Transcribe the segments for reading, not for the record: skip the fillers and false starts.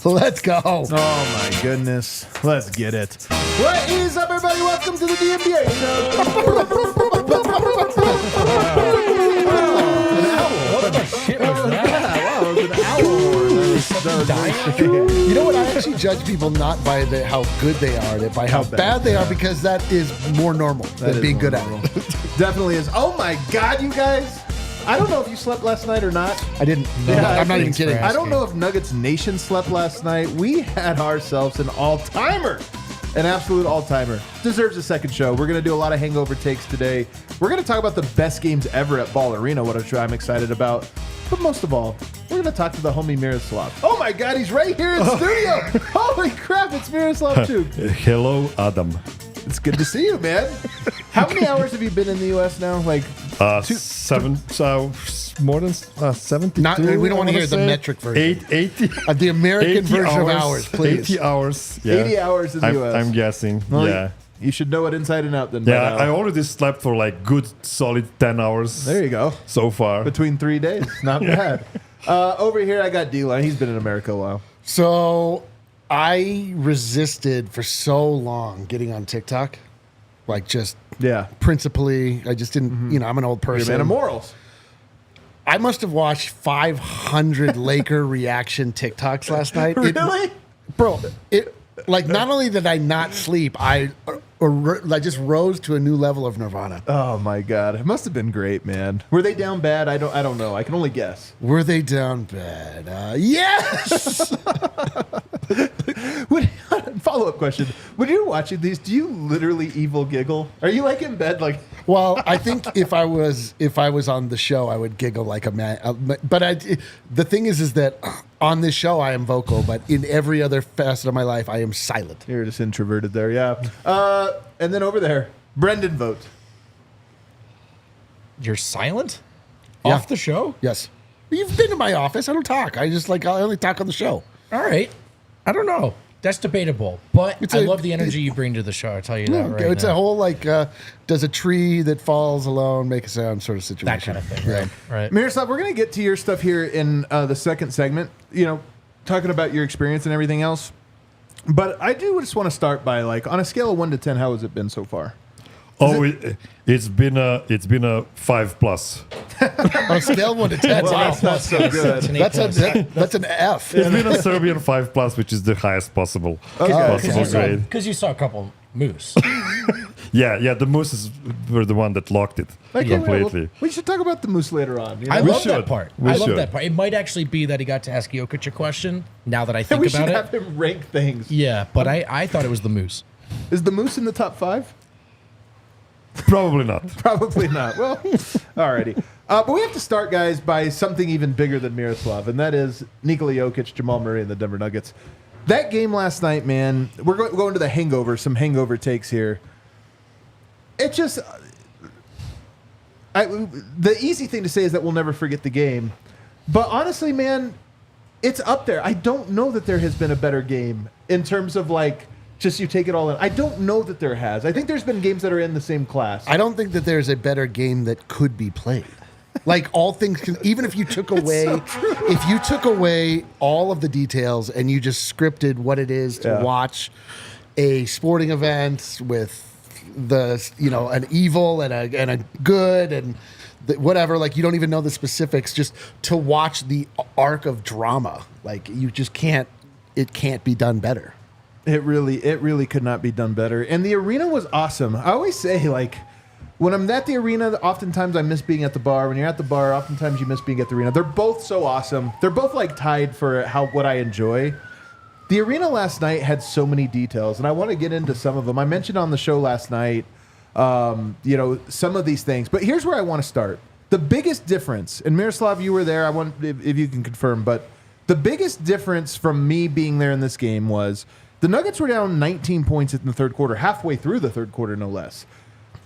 Let's go. Oh, my goodness. Let's get it. What is up, everybody? Welcome to the DNVR show. What the shit was that? Wow, it was an owl. That was You know what? I actually judge people not by how good they are, but by how bad they are, because that is more normal than being good at it. Definitely is. Oh, my God, you guys. I don't know if you slept last night or not. I didn't. No, Yeah, I'm not even kidding. I don't know if Nuggets Nation slept last night. We had ourselves an all-timer. An absolute all-timer. Deserves a second show. We're going to do a lot of hangover takes today. We're going to talk about the best games ever at Ball Arena, what I'm excited about. But most of all, we're going to talk to the homie Miroslav. Oh my God, he's right here in studio. Holy crap, it's Miroslav too. Hello, Adam. It's good to see you, man. How many hours have you been in the U.S. now? Like 7, more than 72. Not, we don't want to hear the metric version. 80. The American version of hours, please. 80 hours. Yeah. 80 hours in the U.S. I'm guessing. Well, yeah. You should know it inside and out then. Yeah, I already slept for like good solid 10 hours. There you go. So far. Between 3 days. Not bad. Over here, I got D-Line. He's been in America a while. So I resisted for so long getting on TikTok. Like just principally, I just didn't, I'm an old person. You're a man of morals. I must have watched 500 Laker reaction TikToks last night. Really? Like not only did I not sleep, I just rose to a new level of nirvana. Oh my God. It must have been great, man. Were they down bad? I don't know. I can only guess. Were they down bad? Yes! Follow-up question. When you're watching these, do you literally evil giggle? Are you like in bed like... Well, I think if I was on the show, I would giggle like a man. But the thing is that on this show, I am vocal, but in every other facet of my life, I am silent. You're just introverted there, yeah. And then over there, Brendan vote. You're silent? Yeah. Off the show? Yes. You've been to my office. I don't talk. I only talk on the show. All right. I don't know. That's debatable, but I love the energy you bring to the show. I'll tell you that right It's now. a whole does a tree that falls alone make a sound sort of situation. That kind of thing, right? Miroslav, we're going to get to your stuff here in the second segment, talking about your experience and everything else. But I do just want to start by, on a scale of 1 to 10, how has it been so far? It's been a 5+. On a scale of 1 to 10, Well, wow. that's not so good. That's an F. It's been a Serbian 5+, which is the highest possible grade. Because you saw a couple moose. Yeah, the mooses were the one that locked it completely. We should talk about the moose later on. I love that should. part. We I love should. that part. It might actually be that he got to ask Jokic a question, now that I think we about should it. have him rank things. Yeah, but I thought it was the moose. Is the moose in the top 5? Probably not. Probably not. Well, alrighty. But we have to start, guys, by something even bigger than Miroslav, and that is Nikola Jokic, Jamal Murray, and the Denver Nuggets. That game last night, man, we're going to the hangover, some hangover takes here. It just... the easy thing to say is that we'll never forget the game. But honestly, man, it's up there. I don't know that there has been a better game in terms of, just you take it all in. I don't know that there has. I think there's been games that are in the same class. I don't think that there's a better game that could be played. All things, even if you took away, all of the details and you just scripted what it is to watch a sporting event with an evil and a good and whatever, you don't even know the specifics, just to watch the arc of drama. You just can't. It can't be done better. It really could not be done better. And the arena was awesome. I always say, when I'm at the arena, oftentimes I miss being at the bar. When you're at the bar, oftentimes you miss being at the arena. They're both so awesome. They're both tied for what I enjoy. The arena last night had so many details, and I want to get into some of them. I mentioned on the show last night, some of these things. But here's where I want to start. The biggest difference, and Miroslav, you were there. I want if you can confirm, but The biggest difference from me being there in this game was the Nuggets were down 19 points in the third quarter, halfway through the third quarter, no less.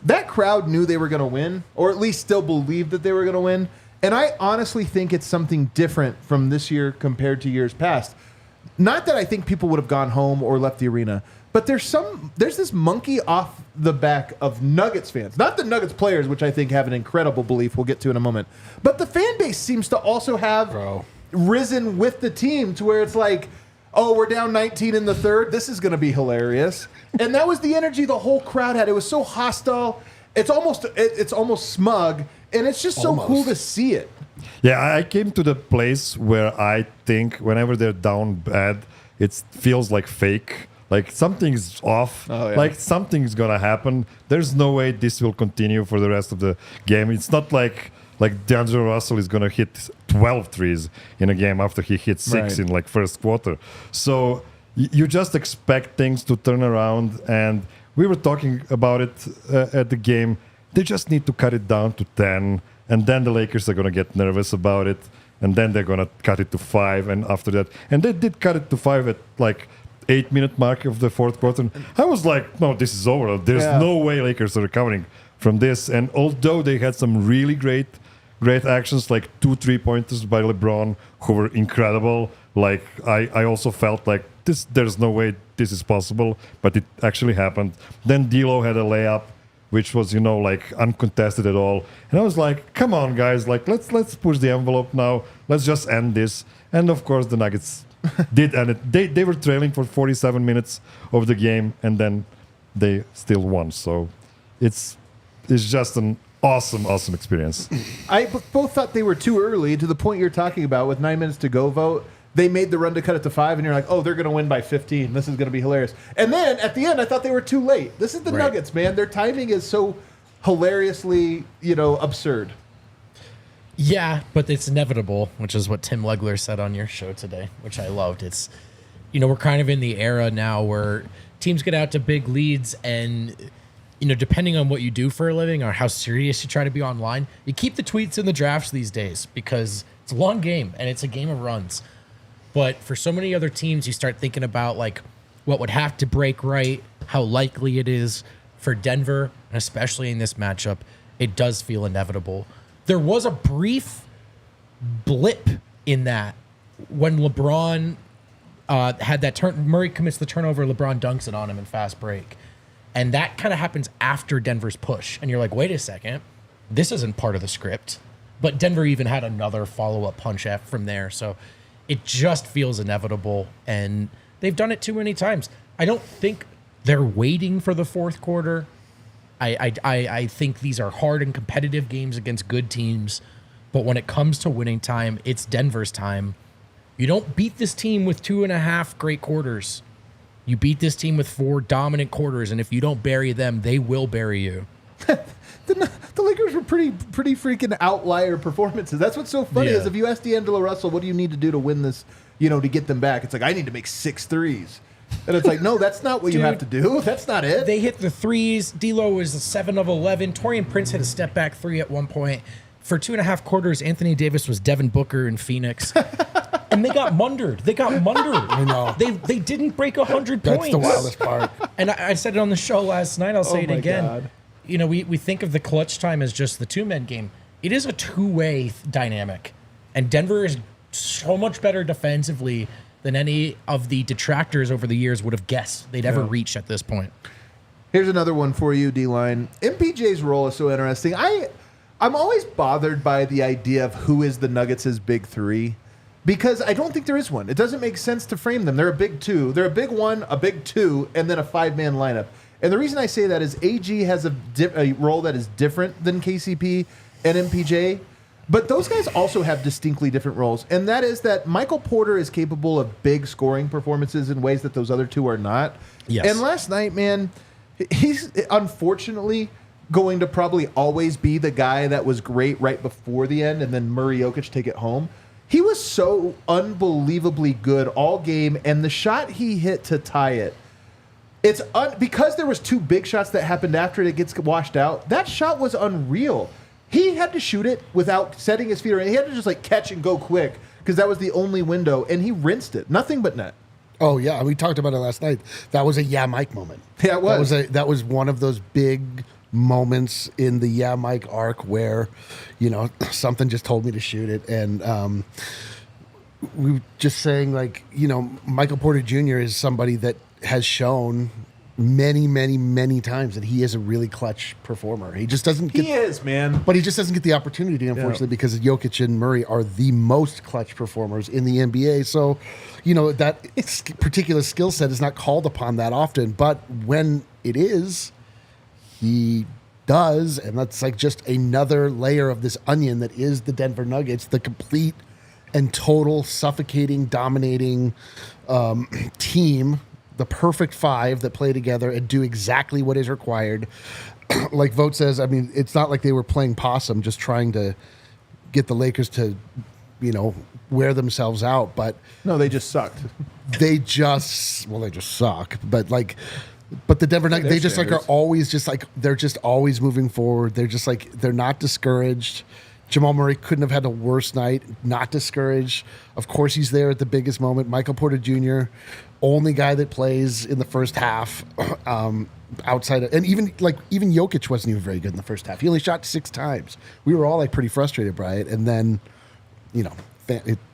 That crowd knew they were going to win, or at least still believed that they were going to win. And I honestly think it's something different from this year compared to years past. Not that I think people would have gone home or left the arena, but there's this monkey off the back of Nuggets fans. Not the Nuggets players, which I think have an incredible belief we'll get to in a moment. But the fan base seems to also have risen with the team to where it's like, oh, we're down 19 in the third. This is going to be hilarious. And that was the energy the whole crowd had. It was so hostile. It's almost smug, and it's just so cool to see it. Yeah, I came to the place where I think whenever they're down bad, it feels like fake. Like something's off. Oh, yeah. Like something's gonna happen. There's no way this will continue for the rest of the game. It's not like D'Angelo Russell is gonna hit 12 threes in a game after he hit 6 in like first quarter. So you just expect things to turn around, and we were talking about it at the game. They just need to cut it down to 10, and then the Lakers are going to get nervous about it, and then they're going to cut it to 5, and after that. And they did cut it to 5 at like 8-minute mark of the fourth quarter. I was like, no, this is over. There's no way Lakers are recovering from this. And although they had some really great actions, like 2 3-pointers by LeBron, who were incredible, like I also felt like there's no way this is possible, but it actually happened. Then D'Lo had a layup, which was, like uncontested at all. And I was like, come on, guys, like let's push the envelope now. Let's just end this. And of course, the Nuggets did end it. They were trailing for 47 minutes of the game, and then they still won. So it's just an awesome experience. I both thought they were too early, to the point you're talking about with 9 minutes to go vote. They made the run to cut it to 5, and you're like, oh, they're going to win by 15. This is going to be hilarious. And then at the end, I thought they were too late. This is the Nuggets, man. Their timing is so hilariously, absurd. Yeah, but it's inevitable, which is what Tim Legler said on your show today, which I loved. It's, we're kind of in the era now where teams get out to big leads, and, depending on what you do for a living or how serious you try to be online, you keep the tweets in the drafts these days because it's a long game and it's a game of runs. But for so many other teams, you start thinking about like what would have to break right, how likely it is. For Denver, and especially in this matchup, it does feel inevitable. There was a brief blip in that when LeBron had that turn. Murray commits the turnover, LeBron dunks it on him in fast break. And that kind of happens after Denver's push. And you're like, wait a second, this isn't part of the script. But Denver even had another follow-up punch from there. So it just feels inevitable, and they've done it too many times. I don't think they're waiting for the fourth quarter. I think these are hard and competitive games against good teams, but when it comes to winning time, it's Denver's time. You don't beat this team with 2.5 great quarters. You beat this team with 4 dominant quarters, and if you don't bury them, they will bury you. The Lakers were pretty freaking outlier performances. That's what's so funny is if you ask D'Angelo Russell, what do you need to do to win this, to get them back? It's like, I need to make 6 threes. And it's like, no, that's not what you have to do. That's not it. They hit the threes. D'Lo was 7 of 11. Torian Prince hit a step back 3 at one point. For 2.5 quarters, Anthony Davis was Devin Booker in Phoenix. And they got mundered. I know. They didn't break 100 points. That's the wildest part. And I said it on the show last night. I'll say it again. God. We think of the clutch time as just the two-man game. It is a two-way dynamic. And Denver is so much better defensively than any of the detractors over the years would have guessed they'd ever reach at this point. Here's another one for you, D-Line. MPJ's role is so interesting. I'm always bothered by the idea of who is the Nuggets' big 3, because I don't think there is one. It doesn't make sense to frame them. They're a big 2. They're a big 1, a big 2, and then a 5-man lineup. And the reason I say that is AG has a role that is different than KCP and MPJ, but those guys also have distinctly different roles. And that is that Michael Porter is capable of big scoring performances in ways that those other 2 are not. Yes. And last night, man, he's unfortunately going to probably always be the guy that was great right before the end and then Murray Jokic take it home. He was so unbelievably good all game, and the shot he hit to tie it, it's because there was 2 big shots that happened after it gets washed out. That shot was unreal. He had to shoot it without setting his feet around. He had to just like catch and go quick because that was the only window, and he rinsed it. Nothing but net. Oh yeah, we talked about it last night. That was a Mike moment. Yeah, it was. That was one of those big moments in the Mike arc where, something just told me to shoot it, and we were just saying Michael Porter Jr. is somebody that has shown many, many, many times that he is a really clutch performer. He just doesn't get... He is, man. But he just doesn't get the opportunity, unfortunately, because Jokic and Murray are the most clutch performers in the NBA. So, that particular skill set is not called upon that often. But when it is, he does. And that's just another layer of this onion that is the Denver Nuggets, the complete and total suffocating, dominating team, the perfect five that play together and do exactly what is required. Like Vote says, I mean, it's not like they were playing possum, just trying to get the Lakers to, wear themselves out. But no, they just sucked. They just suck. But the Denver Nuggets, they just are always they're just always moving forward. They're just they're not discouraged. Jamal Murray couldn't have had a worse night, not discouraged. Of course, he's there at the biggest moment. Michael Porter Jr., only guy that plays in the first half outside of, and even Jokic wasn't even very good in the first half. He only shot 6 times. We were all pretty frustrated by it. And then,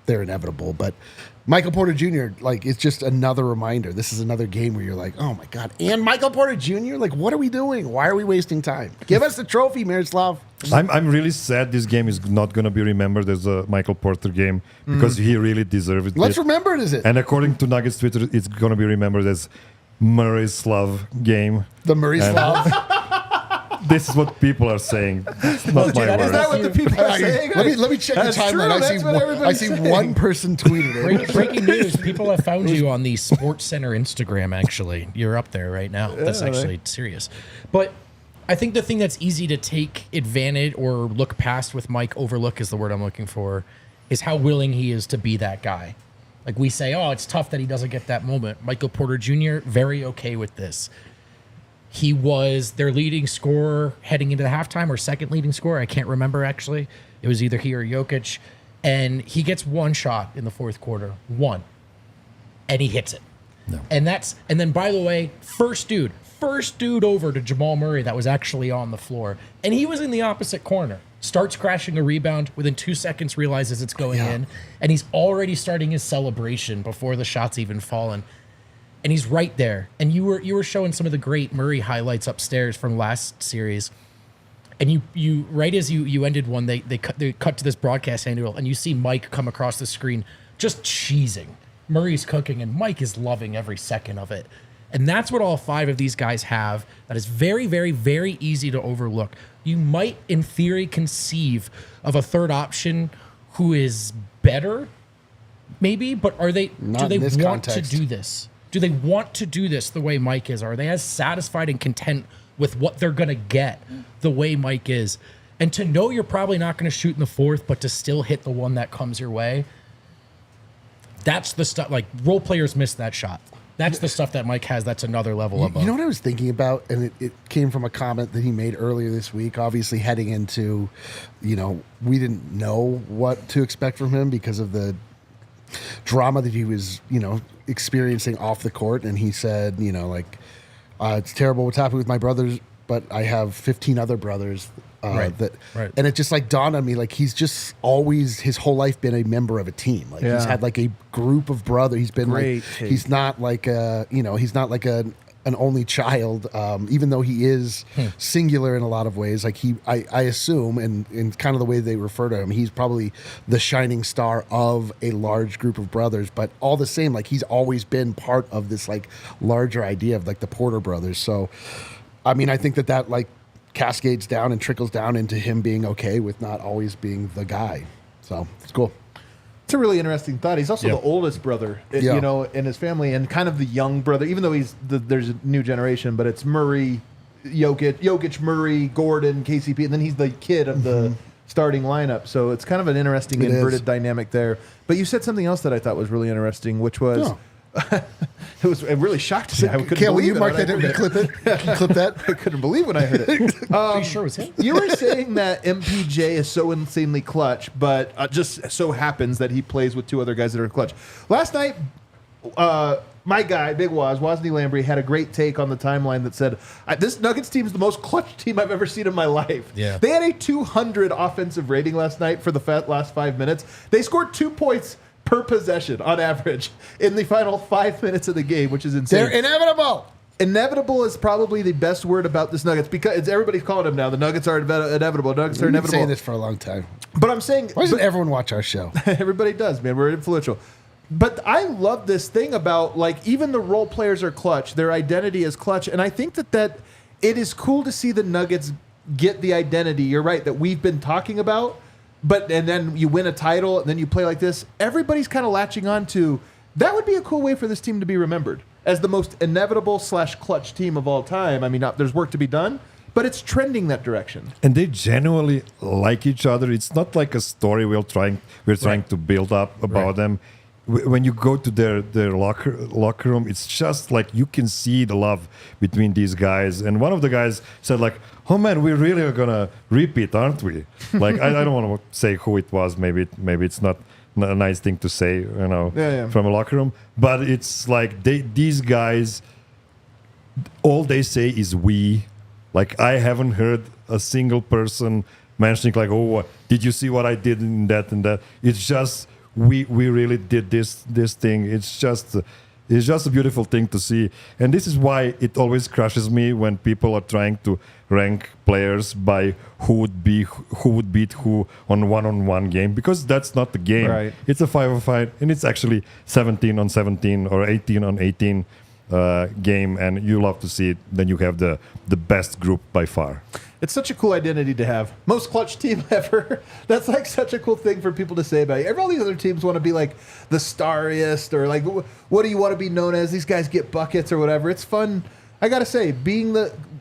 they're inevitable. But Michael Porter Jr., it's just another reminder. This is another game where you're like, oh my God. And Michael Porter Jr., what are we doing? Why are we wasting time? Give us the trophy, Miroslav. I'm really sad this game is not going to be remembered as a Michael Porter game because he really deserved it. Let's remember it as it. And according to Nuggets Twitter, it's going to be remembered as Murray-Slav game. The Murray-Slav. This is what people are saying. It's not my Is that words. what the people are saying? Let me check the timeline. I see one person tweeted it. Breaking news: people have found you on the Sports Center Instagram. Actually, you're up there right now. That's actually serious. But I think the thing that's easy to take advantage or look past with Mike, overlook is the word I'm looking for, is how willing he is to be that guy. Like we say, oh, it's tough that he doesn't get that moment. Michael Porter Jr., very okay with this. He was their leading scorer heading into the halftime, or second leading scorer. I can't remember, actually. It was either he or Jokic. And he gets one shot in the fourth quarter. One. And he hits it. No. And then, by the way, first dude over to Jamal Murray that was actually on the floor. And he was in the opposite corner. Starts crashing a rebound. Within 2 seconds, realizes it's going in. And he's already starting his celebration before the shot's even fallen. And he's right there. And you were showing some of the great Murray highlights upstairs from last series. And you right as you ended one, they cut to this broadcast angle, and you see Mike come across the screen just cheesing. Murray's cooking, and Mike is loving every second of it. And that's what all 5 of these guys have. That is very, very, very easy to overlook. You might, in theory, conceive of a third option who is better, maybe, but do they want to do this? Do they want to do this the way Mike is? Are they as satisfied and content with what they're going to get the way Mike is? And to know you're probably not going to shoot in the fourth, but to still hit the one that comes your way, that's the stuff. Like, role players miss that shot. That's the stuff that Mike has. That's another level above. You know what I was thinking about? And it came from a comment that he made earlier this week, obviously heading into, we didn't know what to expect from him because of the drama that he was, experiencing off the court. And he said, it's terrible what's happened with my brothers, but I have 15 other brothers. Right. And it just dawned on me, he's just always his whole life been a member of a team. He's had a group of brothers. He's been he's not he's not an only child, even though he is singular in a lot of ways. I assume, and in kind of the way they refer to him, he's probably the shining star of a large group of brothers. But all the same, he's always been part of this larger idea of the Porter brothers. So, I mean, I think that cascades down and trickles down into him being okay with not always being the guy. So it's cool. It's a really interesting thought. He's also the oldest brother, in his family, and kind of the young brother, even though there's a new generation, but it's Murray, Jokic, Murray, Gordon, KCP, and then he's the kid of the starting lineup. So it's kind of an interesting inverted dynamic there. But you said something else that I thought was really interesting, which was It really shocked me. I couldn't Will believe you it mark when I that in? heard it. Clip it. Clip that. I couldn't believe when I heard it. Are you sure it was him? You were saying that MPJ is so insanely clutch, but just so happens that he plays with two other guys that are clutch. Last night, my guy, Big Wosny Lambrey, had a great take on the timeline that said, this Nuggets team is the most clutch team I've ever seen in my life. Yeah. They had a 200 offensive rating last night for the last 5 minutes. They scored 2 points per possession on average in the final 5 minutes of the game, which is insane. They're inevitable. Inevitable is probably the best word about this Nuggets because everybody's calling them now. The Nuggets are inevitable. Nuggets are We've been inevitable. saying this for a long time. But I'm saying, Why doesn't everyone watch our show? everybody does, man. We're influential. But I love this thing about, like, even the role players are clutch. Their identity is clutch. And I think that it is cool to see the Nuggets get the identity, you're right, that we've been talking about. And then you win a title, and then you play like this. Everybody's kind of latching on to, that would be a cool way for this team to be remembered as the most inevitable / clutch team of all time. I mean, there's work to be done, but it's trending that direction. And they genuinely like each other. It's not like a story we're trying to build up about them. When you go to their locker room, it's just like you can see the love between these guys. And one of the guys said, like, "Oh man, we really are gonna repeat, aren't we?" Like, I don't want to say who it was. Maybe it's not a nice thing to say, from a locker room. But it's like these guys, all they say is "we." Like, I haven't heard a single person mentioning like, "Oh, did you see what I did in that and that?" It's just we really did this thing. It's just a beautiful thing to see, and this is why it always crushes me when people are trying to rank players by who would beat who on one-on-one game, because that's not the game. Right. It's a 5-on-5, and it's actually 17-on-17 or 18-on-18 game, and you love to see it. Then you have the best group by far. It's such a cool identity to have. Most clutch team ever. That's like such a cool thing for people to say about you. All these other teams want to be like the starriest, or like, what do you want to be known as? These guys get buckets or whatever. It's fun. I got to say, being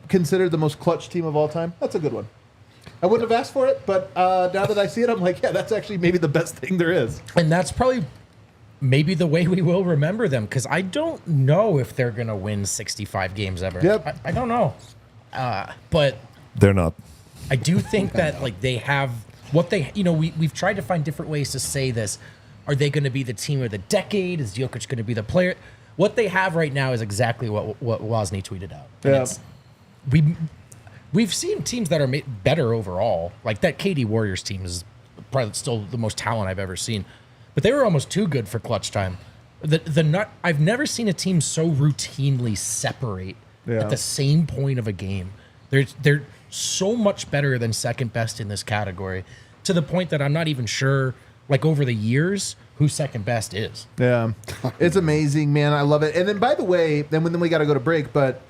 considered the most clutch team of all time, that's a good one. I wouldn't have asked for it, but now that I see it, I'm like, yeah, that's actually maybe the best thing there is. And that's probably maybe the way we will remember them, because I don't know if they're going to win 65 games ever. Yep. I don't know. But They're not. I do think that like they have what they, we've tried to find different ways to say this. Are they going to be the team of the decade? Is Jokic going to be the player? What they have right now is exactly what Wozny tweeted out. And we've seen teams that are better overall. Like that KD Warriors team is probably still the most talent I've ever seen, but they were almost too good for clutch time. I've never seen a team so routinely separate at the same point of a game. They're so much better than second best in this category, to the point that I'm not even sure, like over the years, who second best is. Yeah, it's amazing, man. I love it. And then, by the way, then we got to go to break, but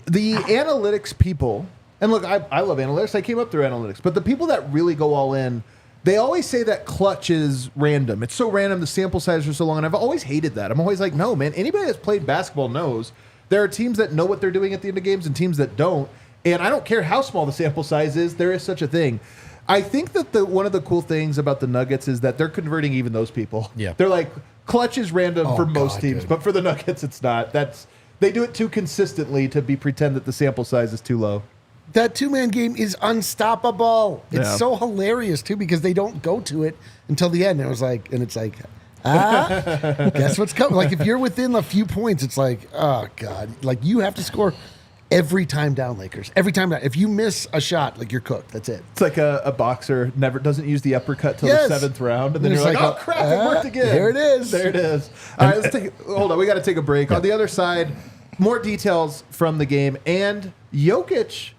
the analytics people, and look, I love analytics. I came up through analytics, but the people that really go all in, they always say that clutch is random. It's so random. The sample size are so long, and I've always hated that. I'm always like, no, man. Anybody that's played basketball knows there are teams that know what they're doing at the end of games and teams that don't. And I don't care how small the sample size is, there is such a thing. I think that one of the cool things about the Nuggets is that they're converting even those people. Yeah. They're like, clutch is random for most teams, dude. but for the Nuggets, it's not. They do it too consistently to pretend that the sample size is too low. That two-man game is unstoppable. It's so hilarious too, because they don't go to it until the end. It's like, guess what's coming? Like, if you're within a few points, it's like, oh God, like you have to score every time down, Lakers. Every time down. If you miss a shot, like you're cooked. That's it. It's like a boxer doesn't use the uppercut till the 7th round, and then you're like, oh crap, it worked again. There it is. There it is. All right, hold on. We got to take a break. On the other side, more details from the game. And Jokic,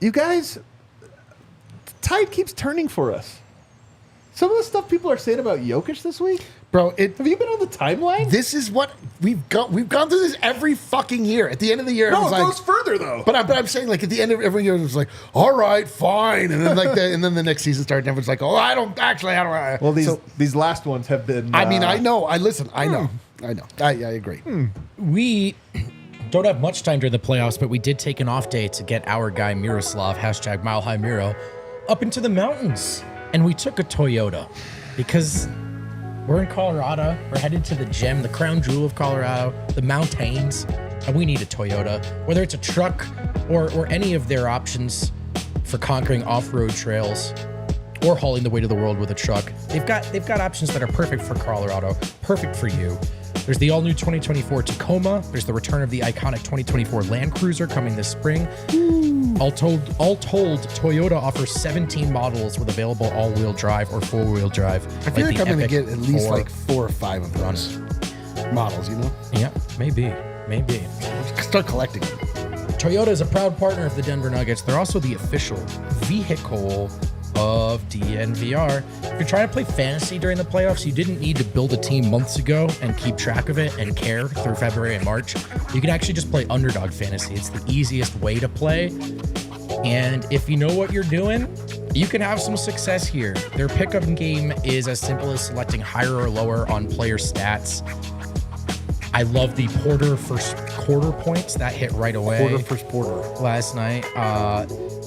you guys, the tide keeps turning for us. Some of the stuff people are saying about Jokic this week, Bro, have you been on the timeline? This is what we've gone through this every fucking year. At the end of the year, No, it like, goes further though. But I'm saying, like, at the end of every year, it was like, all right, fine, and then and then the next season started, and everyone's like, oh, I don't. Well, these last ones have been. I mean, I know. I know. I agree. We don't have much time during the playoffs, but we did take an off day to get our guy Miroslav, #MileHighMiro, up into the mountains. And we took a Toyota because We're in Colorado. We're headed to the gem, the crown jewel of Colorado, the mountains, and we need a Toyota. Whether it's a truck or any of their options for conquering off-road trails or hauling the weight of the world with a truck, they've got options that are perfect for Colorado, perfect for you. There's the all-new 2024 Tacoma. There's the return of the iconic 2024 Land Cruiser coming this spring. All told, Toyota offers 17 models with available all-wheel drive or four-wheel drive. I feel like I'm going to Epic get at least 4. like 4 or 5 of those models, you know? Yeah, maybe. Start collecting them. Toyota is a proud partner of the Denver Nuggets. They're also the official vehicle of DNVR. If you're trying to play fantasy during the playoffs, you didn't need to build a team months ago and keep track of it and care through February and March. You can actually just play underdog fantasy. It's the easiest way to play. And if you know what you're doing, you can have some success here. Their pickup game is as simple as selecting higher or lower on player stats. I love the Porter first quarter points. That hit right away. First quarter. Last night.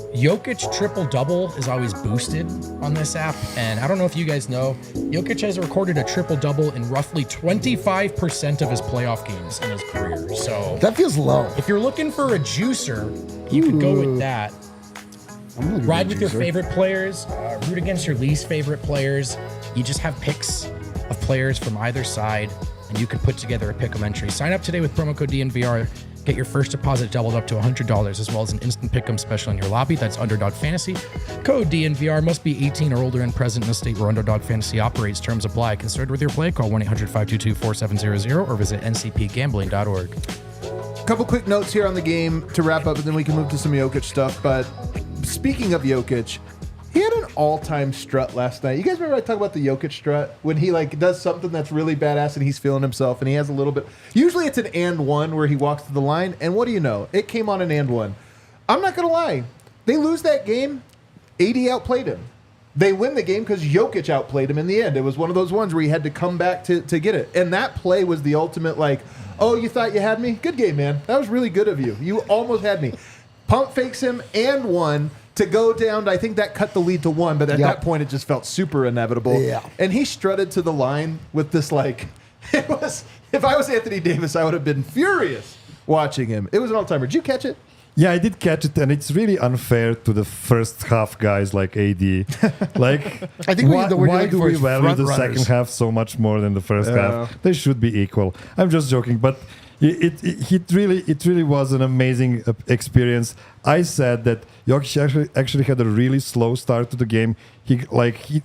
Jokic triple-double is always boosted on this app. And I don't know if you guys know, Jokic has recorded a triple-double in roughly 25% of his playoff games in his career. So That feels low. if you're looking for a juicer, you can go with that. I'm looking Ride for a with your juicer. favorite players, root against your least favorite players. You just have picks of players from either side, and you can put together a pick'em entry. Sign up today with promo code DNVR. Get your first deposit doubled up to $100, as well as an instant pick'em special in your lobby. That's Underdog Fantasy. Code DNVR. Must be 18 or older and present in the state where Underdog Fantasy operates. Terms apply. Concerned with your play? Call 1-800-522-4700 or visit ncpgambling.org. Couple quick notes here on the game to wrap up, and then we can move to some Jokic stuff. But speaking of Jokic, he had an all-time strut last night. You guys remember I talk about the Jokic strut? When he like does something that's really badass and he's feeling himself and he has a little bit. Usually it's an and one where he walks to the line, and what do you know? It came on an and one. I'm not going to lie. They lose that game. AD outplayed him. They win the game because Jokic outplayed him in the end. It was one of those ones where he had to come back to get it. And that play was the ultimate like, oh, you thought you had me? Good game, man. That was really good of you. You almost had me. Pump fakes him and one to go down. I think that cut the lead to 1, but at that point it just felt super inevitable. Yeah. And he strutted to the line with this like, it was, if I was Anthony Davis, I would have been furious watching him. It was an all-timer. Did you catch it? Yeah, I did catch it, and it's really unfair to the first half guys like AD. Like, I think why looking do for we his value front the runners. second half so much more than the first half? They should be equal. I'm just joking, but it really was an amazing experience. I said that Jokic actually had a really slow start to the game. He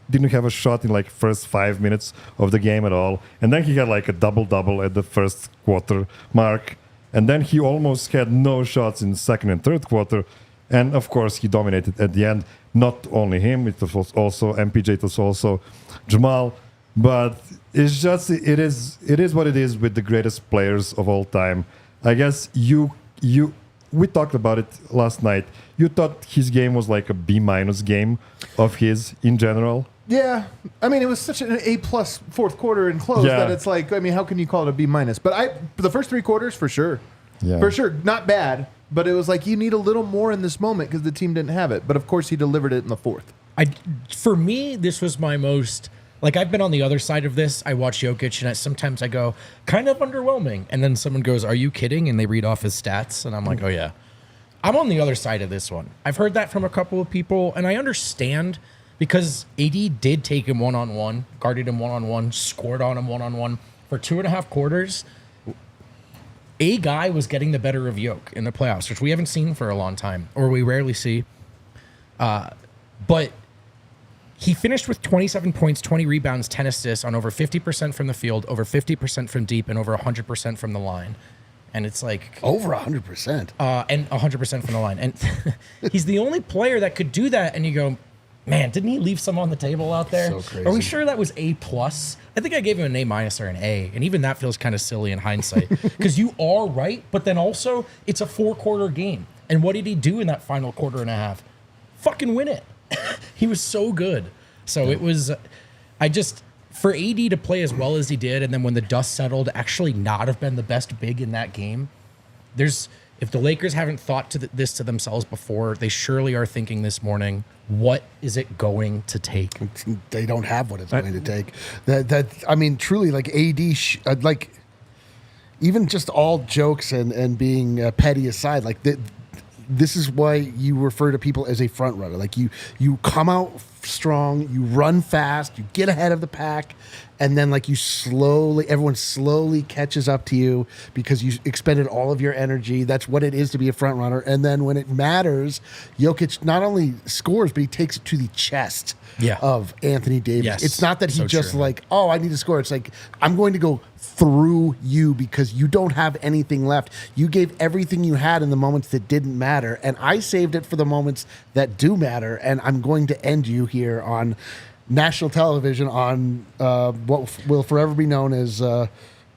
didn't have a shot in like first 5 minutes of the game at all, and then he had like a double at the first quarter mark, and then he almost had no shots in second and third quarter, and of course he dominated at the end. Not only him, it was also MPJ, it was also Jamal, but it's just it is what it is with the greatest players of all time. I guess we talked about it last night. You thought his game was like a B- game of his in general. Yeah, I mean, it was such an A+ fourth quarter and close that it's like, I mean, how can you call it a B-? But the first 3 quarters, for sure. Yeah. For sure, not bad, but it was like you need a little more in this moment because the team didn't have it. But of course, he delivered it in the fourth. For me, this was my most, like, I've been on the other side of this. I watch Jokic, and sometimes I go, kind of underwhelming. And then someone goes, are you kidding? And they read off his stats, and I'm like, oh, yeah. I'm on the other side of this one. I've heard that from a couple of people, and I understand because AD did take him one-on-one, guarded him one-on-one, scored on him one-on-one for 2.5 quarters. A guy was getting the better of Jokic in the playoffs, which we haven't seen for a long time, or we rarely see. But he finished with 27 points, 20 rebounds, 10 assists on over 50% from the field, over 50% from deep, and over 100% from the line. And it's like... Over 100%. And 100% from the line. And he's the only player that could do that. And you go, man, didn't he leave some on the table out there? So crazy. Are we sure that was A+? I think I gave him an A- or an A. And even that feels kind of silly in hindsight. Because you are right, but then also it's a 4-quarter game. And what did he do in that final quarter and a half? Fucking win it. He was so good. So it was... For AD to play as well as he did, and then when the dust settled, actually not have been the best big in that game. If the Lakers haven't thought this to themselves before, they surely are thinking this morning, what is it going to take? They don't have what it's going to take. I mean, truly, like AD, like even just all jokes and being petty aside, like this is why you refer to people as a front runner. Like you come out strong, you run fast, you get ahead of the pack, and then like everyone slowly catches up to you because you expended all of your energy. That's what it is to be a front runner. And then when it matters, Jokic not only scores, but he takes it to the chest of Anthony Davis. Yes. It's not that he just true. like, oh, I need to score. It's like, I'm going to go through you because you don't have anything left. You gave everything you had in the moments that didn't matter, and I saved it for the moments that do matter, and I'm going to end you here on national television on what will forever be known as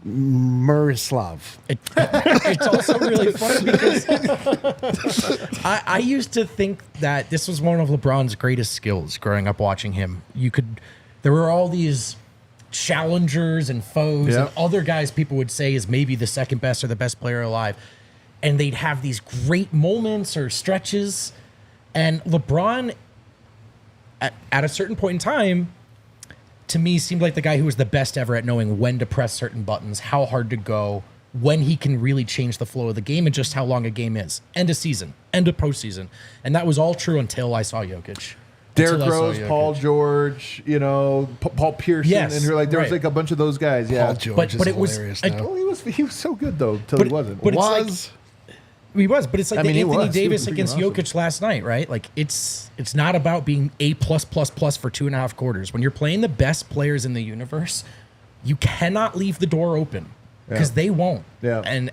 Miroslav. It's also really funny because I used to think that this was one of LeBron's greatest skills growing up watching him. There were all these challengers and foes and other guys people would say is maybe the second best or the best player alive. And they'd have these great moments or stretches. And LeBron, at a certain point in time, to me, seemed like the guy who was the best ever at knowing when to press certain buttons, how hard to go, when he can really change the flow of the game, and just how long a game is. End of season, end of postseason. And that was all true until I saw Jokic. Derrick Rose, Paul George, Paul Pearson, Yes, and there was right. like a bunch of those guys. Yeah, Paul George But is it was- hilarious I- now. Well, he was so good though till he wasn't. But it's like- He was, but it's like I mean, the he Anthony was. He Davis was freaking against awesome. Jokic last night, right? Like it's not about being A+++ for 2.5 quarters. When you're playing the best players in the universe, you cannot leave the door open because they won't. Yeah. And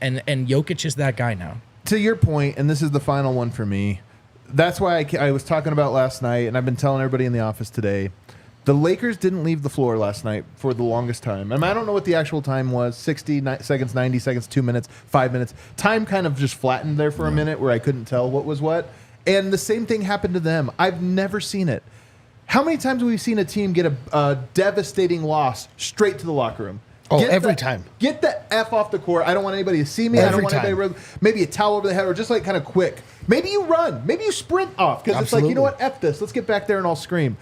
Jokic is that guy now. To your point, and this is the final one for me, that's why I was talking about last night, and I've been telling everybody in the office today, the Lakers didn't leave the floor last night for the longest time. I mean, I don't know what the actual time was, 60 seconds, 90 seconds, 2 minutes, 5 minutes. Time kind of just flattened there for a minute where I couldn't tell what was what. And the same thing happened to them. I've never seen it. How many times have we seen a team get a devastating loss straight to the locker room? Oh, every time. Get the F off the court. I don't want anybody to see me. I don't Every want time. anybody maybe a towel over the head or just like kind of quick. Maybe you run. Maybe you sprint off because it's like, you know what? F this. Let's get back there and I'll scream.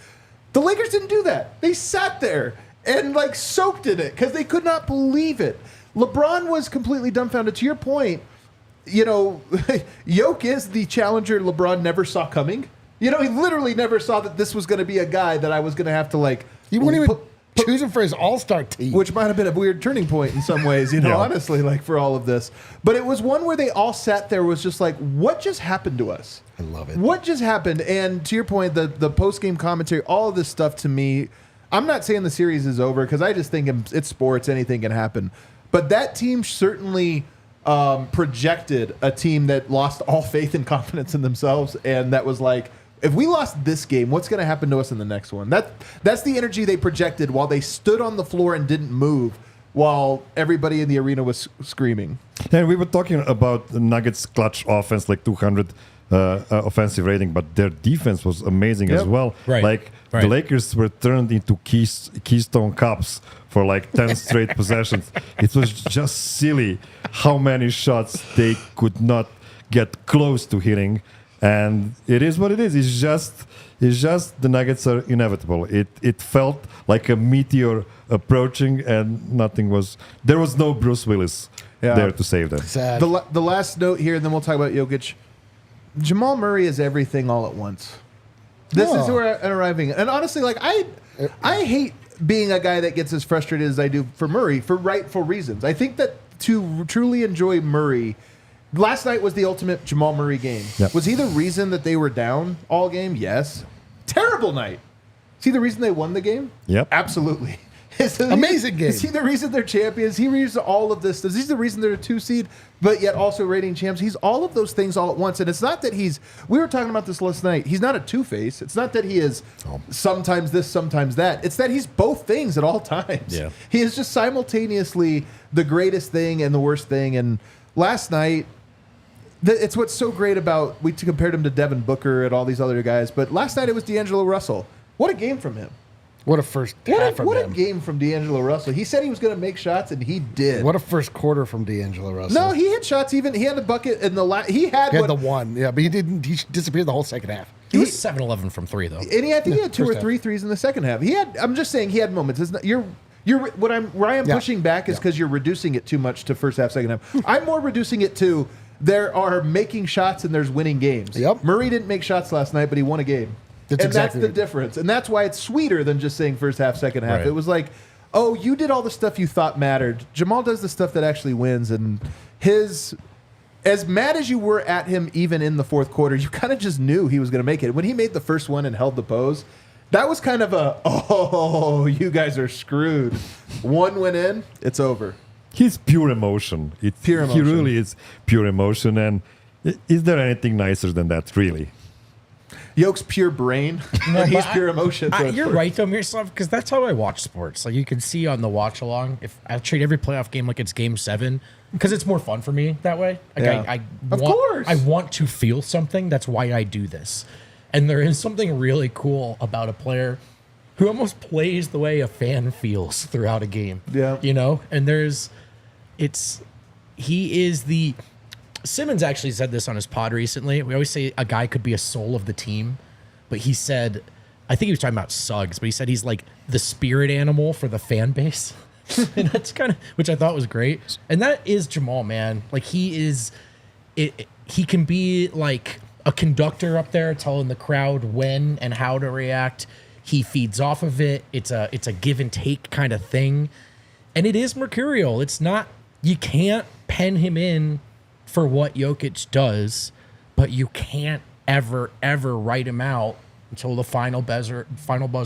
The Lakers didn't do that. They sat there and like soaked in it because they could not believe it. LeBron was completely dumbfounded. To your point, Jokic is the challenger LeBron never saw coming. He literally never saw that this was going to be a guy that I was going to have to like. He wouldn't even choose him for his all-star team. Which might have been a weird turning point in some ways, honestly, like for all of this. But it was one where they all sat there was just like, what just happened to us? I love it. What just happened? And to your point, the post-game commentary, all of this stuff to me, I'm not saying the series is over because I just think it's sports, anything can happen. But that team certainly projected a team that lost all faith and confidence in themselves. And that was like, if we lost this game, what's going to happen to us in the next one? That's the energy they projected while they stood on the floor and didn't move while everybody in the arena was screaming. And we were talking about the Nuggets' clutch offense, like 200 offensive rating, but their defense was amazing as well. Right. Like Right. the Lakers were turned into Keystone Cups for like 10 straight possessions. It was just silly how many shots they could not get close to hitting. And it is what it is. It's just the Nuggets are inevitable. It felt like a meteor approaching, and there was no Bruce Willis there to save them. Sad. The last note here, and then we'll talk about Jokic. Jamal Murray is everything all at once. This is where I'm arriving. And honestly, like I hate being a guy that gets as frustrated as I do for Murray for rightful reasons. I think that to truly enjoy Murray, last night was the ultimate Jamal Murray game. Yep. Was he the reason that they were down all game? Yes. Terrible night. Is he the reason they won the game? Yep. Absolutely. Amazing game. Is he the reason they're champions? He reason all of this. Is he the reason they're a 2 seed, but yet also reigning champs? He's all of those things all at once. And it's not that we were talking about this last night. He's not a two-face. It's not that he is sometimes this, sometimes that. It's that he's both things at all times. Yeah. He is just simultaneously the greatest thing and the worst thing. And last night, it's what's so great about, we compared him to Devin Booker and all these other guys, but last night it was D'Angelo Russell. What a game from him. What a first half from What a him. game from D'Angelo Russell. He said he was going to make shots, and he did. What a first quarter from D'Angelo Russell. No, he hit shots. Even he had a bucket in the last. He had He had the one, yeah, but he didn't. He disappeared the whole second half. He was 7-11 from 3 though. And I think he had 2 or first 3 threes in the second half. I'm just saying he had moments. It's not, where I'm pushing back is because you're reducing it too much to first half, second half. I'm more reducing it to there are making shots and there's winning games. Yep. Murray didn't make shots last night, but he won a game. That's the difference. And that's why it's sweeter than just saying first half, second half. Right. It was like, oh, you did all the stuff you thought mattered. Jamal does the stuff that actually wins. And as mad as you were at him even in the fourth quarter, you kind of just knew he was going to make it. When he made the first one and held the pose, that was kind of you guys are screwed. One went in, it's over. He's pure emotion. Pure emotion. He really is pure emotion. And is there anything nicer than that, really? Yoke's pure brain, but he's pure emotion. So You're right though, Miroslav, because that's how I watch sports. Like you can see on the watch along, if I treat every playoff game like it's Game 7, because it's more fun for me that way. Like Of course. I want to feel something. That's why I do this. And there is something really cool about a player who almost plays the way a fan feels throughout a game. Yeah. You know? And he is the Simmons actually said this on his pod recently. We always say a guy could be a soul of the team, but he said, I think he was talking about Suggs, but he said he's like the spirit animal for the fan base. And that's kind of, which I thought was great. And that is Jamal, man. Like he can be like a conductor up there telling the crowd when and how to react. He feeds off of it. It's a give and take kind of thing. And it is mercurial. It's not, you can't pen him in for what Jokic does, but you can't ever write him out until the final buzzer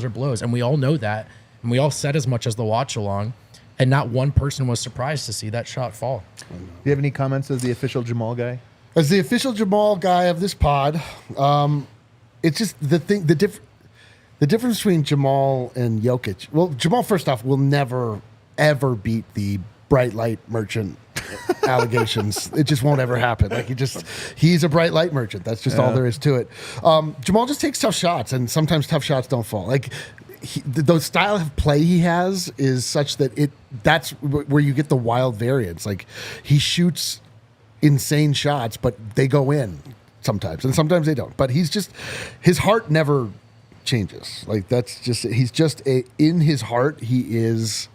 blows. And we all know that. And we all said as much as the watch along. And not one person was surprised to see that shot fall. Do you have any comments as the official Jamal guy? As the official Jamal guy of this pod, it's just the difference between Jamal and Jokic. Well, Jamal, first off, will never, ever beat the bright light merchant allegations. It just won't ever happen. Like he's a bright light merchant. That's just all there is to it. Jamal just takes tough shots, and sometimes tough shots don't fall. Like the style of play he has is such that that's where you get the wild variance. Like he shoots insane shots, but they go in sometimes, and sometimes they don't. But his heart never changes. Like he's just in his heart. He is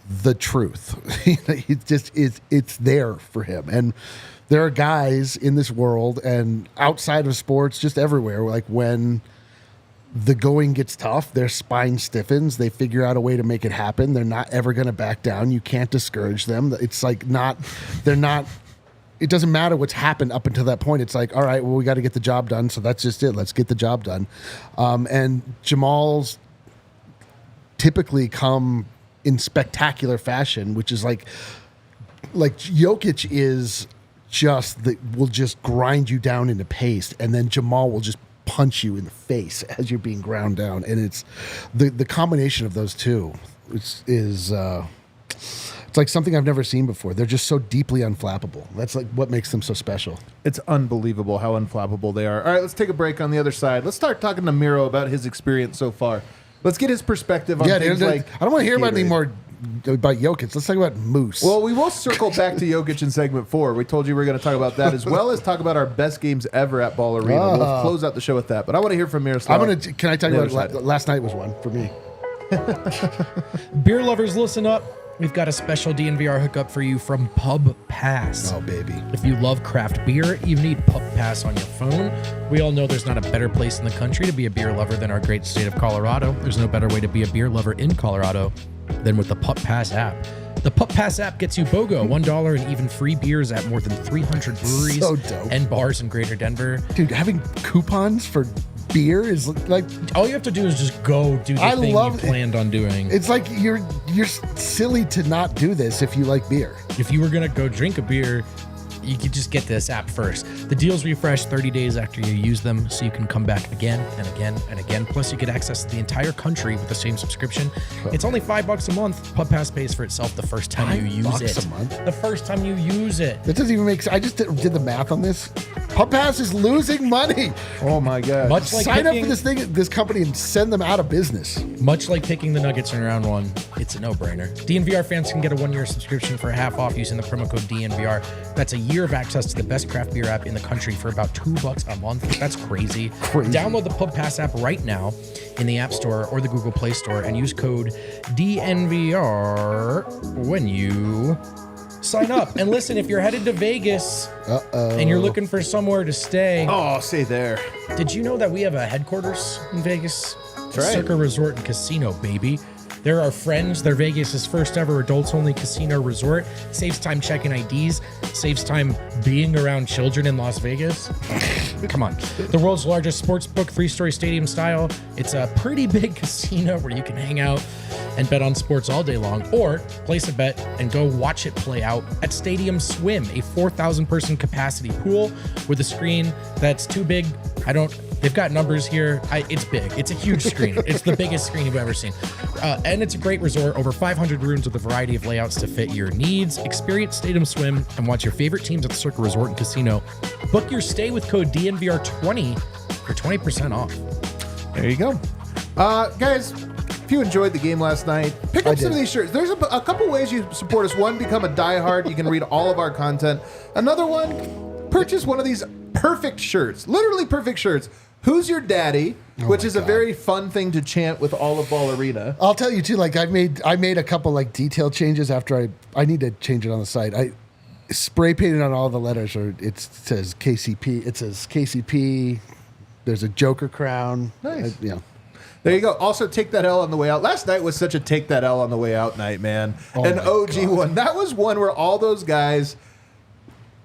the truth. It's there for him. And there are guys in this world and outside of sports, just everywhere, like when the going gets tough, their spine stiffens, they figure out a way to make it happen. They're not ever going to back down. You can't discourage them. It's like it doesn't matter what's happened up until that point. It's like, all right, well, we got to get the job done. So that's just it. Let's get the job done. And Jamal's typically come in spectacular fashion, which is like Jokic is will just grind you down into paste, and then Jamal will just punch you in the face as you're being ground down. And it's the combination of those two is it's like something I've never seen before. They're just so deeply unflappable. That's like what makes them so special. It's unbelievable how unflappable they are. All right, let's take a break on the other side. Let's start talking to Miro about his experience so far. Let's get his perspective on things like I don't want to hear about any more about Jokic. Let's talk about Moose. Well, we will circle back to Jokic in segment 4. We told you we were going to talk about that as well as talk about our best games ever at Ball Arena. We'll close out the show with that. But I want to hear from Miroslav. Can I tell you what last night was one for me? Beer lovers, listen up. We've got a special DNVR hookup for you from Pub Pass. Oh, baby. If you love craft beer, you need Pub Pass on your phone. We all know there's not a better place in the country to be a beer lover than our great state of Colorado. There's no better way to be a beer lover in Colorado than with the Pub Pass app. The Pub Pass app gets you BOGO, $1 and even free beers at more than 300 breweries and bars in Greater Denver. Dude, having coupons for beer is like all you have to do is just go do the thing you planned on doing. It's like you're silly to not do this if you like beer. If you were gonna go drink a beer, you could just get this app first. The deals refresh 30 days after you use them, so you can come back again and again and again. Plus, you get access to the entire country with the same subscription. It's only $5 a month. Pub Pass pays for itself the first time you use it. $5 a month? The first time you use it. That doesn't even make sense. I just did the math on this. Pub Pass is losing money. Oh my god. Much like Sign up picking, for this company, and send them out of business. Much like picking the Nuggets in round one, it's a no-brainer. DNVR fans can get a 1-year subscription for half off using the promo code DNVR. That's a year of access to the best craft beer app in the country for about $2 a month. That's crazy. Download the Pub Pass app right now in the App Store or the Google Play Store and use code DNVR when you sign up. And listen, if you're headed to Vegas and you're looking for somewhere to stay, Oh, stay there. did you know that we have a headquarters in Vegas? That's right. Circa Resort and Casino, baby. They're our friends. They're Vegas' first ever adults-only casino resort. Saves time checking IDs. Saves time being around children in Las Vegas. Come on. The world's largest sports book, 3-story stadium style. It's a pretty big casino where you can hang out and bet on sports all day long, or place a bet and go watch it play out at Stadium Swim, a 4,000-person capacity pool with a screen that's too big. They've got numbers here. It's big. It's a huge screen. It's the biggest screen you've ever seen. And it's a great resort. Over 500 rooms with a variety of layouts to fit your needs. Experience Stadium Swim and watch your favorite teams at the Circa Resort and Casino. Book your stay with code DNVR20 for 20% off. There you go. Guys, if you enjoyed the game last night, pick up some of these shirts. There's a couple ways you support us. One, become a diehard. You can read all of our content. Another one, purchase one of these perfect shirts. Literally perfect shirts. Who's Your Daddy? Which is a very fun thing to chant with all of Ball Arena. I'll tell you too. Like I made a couple like detail changes after I need to change it on the site. I spray painted on all the letters, or it says KCP. It says KCP. There's a Joker crown. Nice. There you go. Also, take that L on the way out. Last night was such a take that L on the way out night, man. An OG one. That was one where all those guys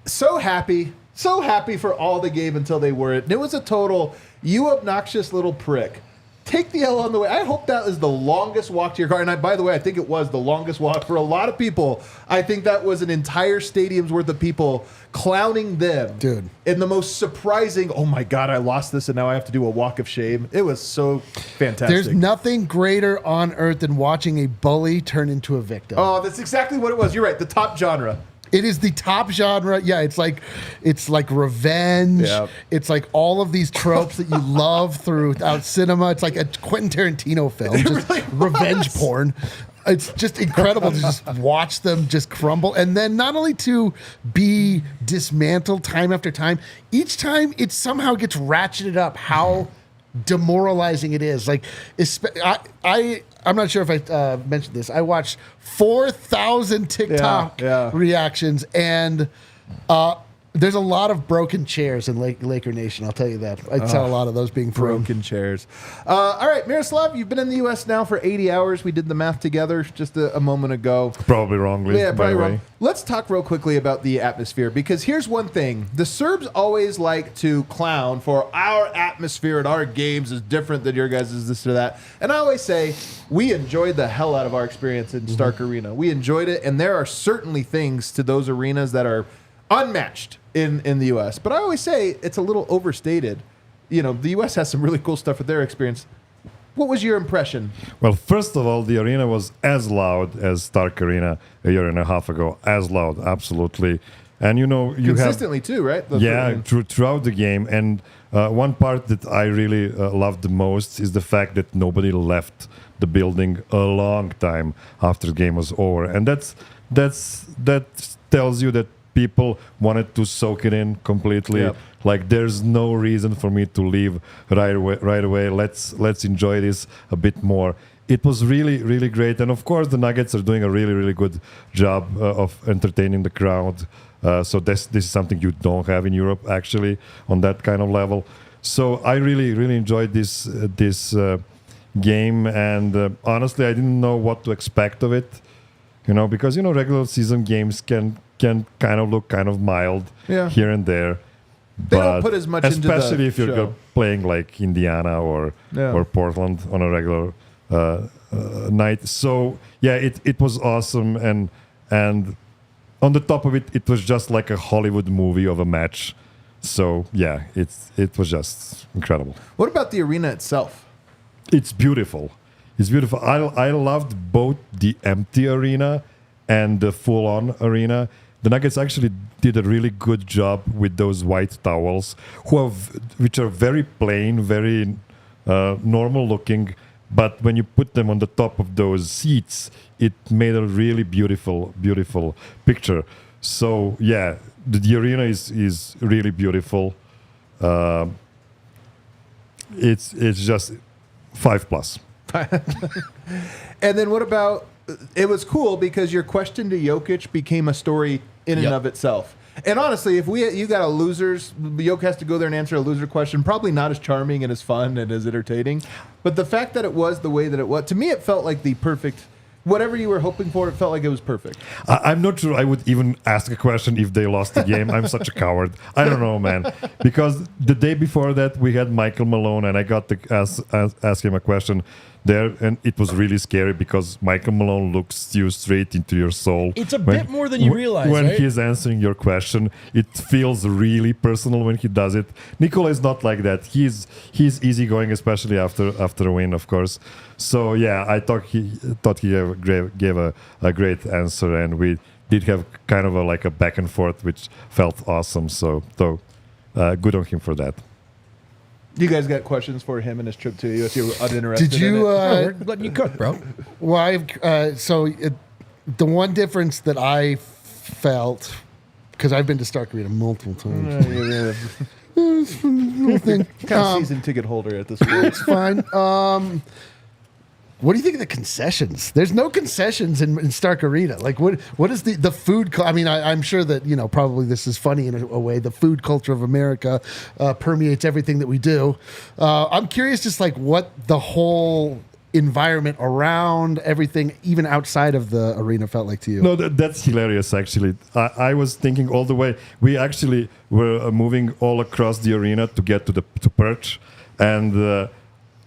so happy for all the game until they weren't. And it was a total, you obnoxious little prick. Take the L on the way. I hope that is the longest walk to your car. And by the way, I think it was the longest walk for a lot of people. I think that was an entire stadium's worth of people clowning them. Dude. In the most surprising, oh my God, I lost this and now I have to do a walk of shame. It was so fantastic. There's nothing greater on earth than watching a bully turn into a victim. Oh, that's exactly what it was. You're right. The top genre. It is the top genre. Yeah, it's like revenge. Yep. It's like all of these tropes that you love throughout cinema. It's like a Quentin Tarantino film, just really revenge porn. It's just incredible to just watch them just crumble. And then not only to be dismantled time after time, each time it somehow gets ratcheted up how demoralizing it is. Like, I'm not sure if I mentioned this. I watched 4,000 TikTok reactions, and there's a lot of broken chairs in Laker Nation. I'll tell you that. I saw a lot of those being thrown. Broken chairs. All right, Miroslav, you've been in the U.S. now for 80 hours. We did the math together just a moment ago. Probably wrongly. Yeah, by probably the way. wrong. Let's talk real quickly about the atmosphere, because here's one thing. The Serbs always like to clown for our atmosphere at our games is different than your guys' this or that. And I always say we enjoyed the hell out of our experience in Stark Arena. We enjoyed it, and there are certainly things to those arenas that are unmatched in the U.S. But I always say it's a little overstated. You know, the U.S. has some really cool stuff with their experience. What was your impression? Well, first of all, the arena was as loud as Stark Arena a year and a half ago. As loud, absolutely. And you know, you consistently too, right? Throughout the game. And one part that I really loved the most is the fact that nobody left the building a long time after the game was over, and that tells you that people wanted to soak it in completely. Yep. Like, there's no reason for me to leave right away. Let's enjoy this a bit more. It was really, really great. And of course, the Nuggets are doing a really, really good job of entertaining the crowd. So this is something you don't have in Europe, actually, on that kind of level. So I really, really enjoyed this game. And honestly, I didn't know what to expect of it. You know, because, you know, regular season games can kind of look kind of mild here and there. They don't put as much into the especially if you're show. Playing like Indiana or Portland on a regular night. So yeah, it was awesome, and on the top of it, it was just like a Hollywood movie of a match. So yeah, it was just incredible. What about the arena itself? It's beautiful. It's beautiful. I loved both the empty arena and the full-on arena. the Nuggets actually did a really good job with those white towels, which are very plain, very normal looking. But when you put them on the top of those seats, it made a really beautiful, beautiful picture. So yeah, the arena is really beautiful. It's just 5+. And then what about? It was cool because your question to Jokic became a story in and of itself. And honestly, if you got a Jokic has to go there and answer a loser question, probably not as charming and as fun and as entertaining. But the fact that it was the way that it was, to me, it felt like the perfect. Whatever you were hoping for, it felt like it was perfect. I'm not sure I would even ask a question if they lost the game. I'm such a coward. I don't know, man. Because the day before that, we had Michael Malone, and I got to ask him a question there, and it was really scary because Michael Malone looks you straight into your soul. It's a bit more than you realize, when right? he's answering your question. It feels really personal when he does it. Nikola is not like that. He's easygoing, especially after a win, of course. So yeah, I thought he gave a great answer, and we did have kind of a back and forth, which felt awesome. So good on him for that. You guys got questions for him and his trip to you if you're uninterested. Did you? We're letting you cook, bro. Well, the one difference that I felt, because I've been to Stark Arena multiple times. Little thing. Kind of season ticket holder at this point. It's fine. What do you think of the concessions? There's no concessions in Stark Arena. Like, what is the food? I mean, I'm sure that, probably this is funny in a way. The food culture of America permeates everything that we do. I'm curious just like what the whole environment around everything, even outside of the arena, felt like to you. No, that's hilarious, actually. I was thinking all the way. We actually were moving all across the arena to get to Perch, and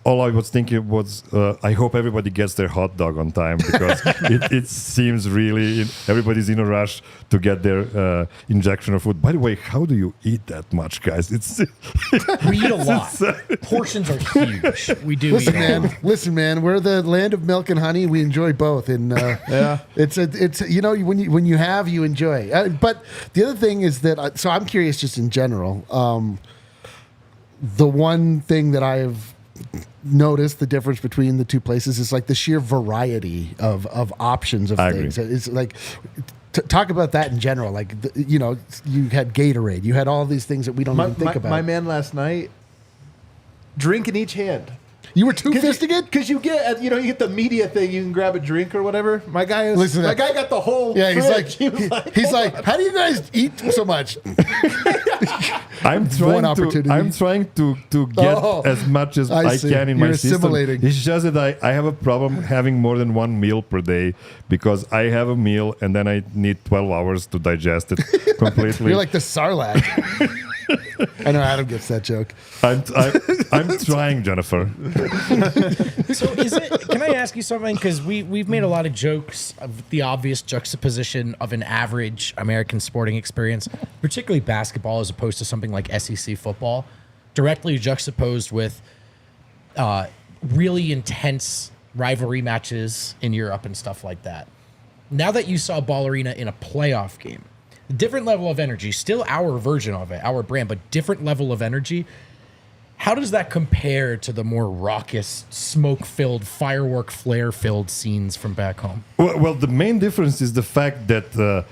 all I was thinking was, I hope everybody gets their hot dog on time, because it seems really everybody's in a rush to get their injection of food. By the way, how do you eat that much, guys? We eat a lot. Portions are huge. We do. Listen, man. We're the land of milk and honey. We enjoy both, and it's when you have, you enjoy. But the other thing is that so I'm curious, just in general. The one thing that I have noticed the difference between the two places is like the sheer variety of options of things. It's like talk about that in general. Like you had Gatorade, you had all these things that we don't even think about. My man last night, drink in each hand. You were two-fisting it? Because you get you get the media thing. You can grab a drink or whatever. My guy got the whole. Yeah, fridge. He's like, how do you guys eat so much? I'm trying to get as much as I can in my system. It's just that I have a problem having more than one meal per day, because I have a meal and then I need 12 hours to digest it completely. You're like the Sarlacc. I know Adam gets that joke. I'm trying, Jennifer. So can I ask you something? Because we've made a lot of jokes of the obvious juxtaposition of an average American sporting experience, particularly basketball, as opposed to something like SEC football, directly juxtaposed with really intense rivalry matches in Europe and stuff like that. Now that you saw Ball Arena in a playoff game, different level of energy, still our version of it, our brand, but different level of energy. How does that compare to the more raucous, smoke-filled, firework flare-filled scenes from back home? Well, the main difference is the fact that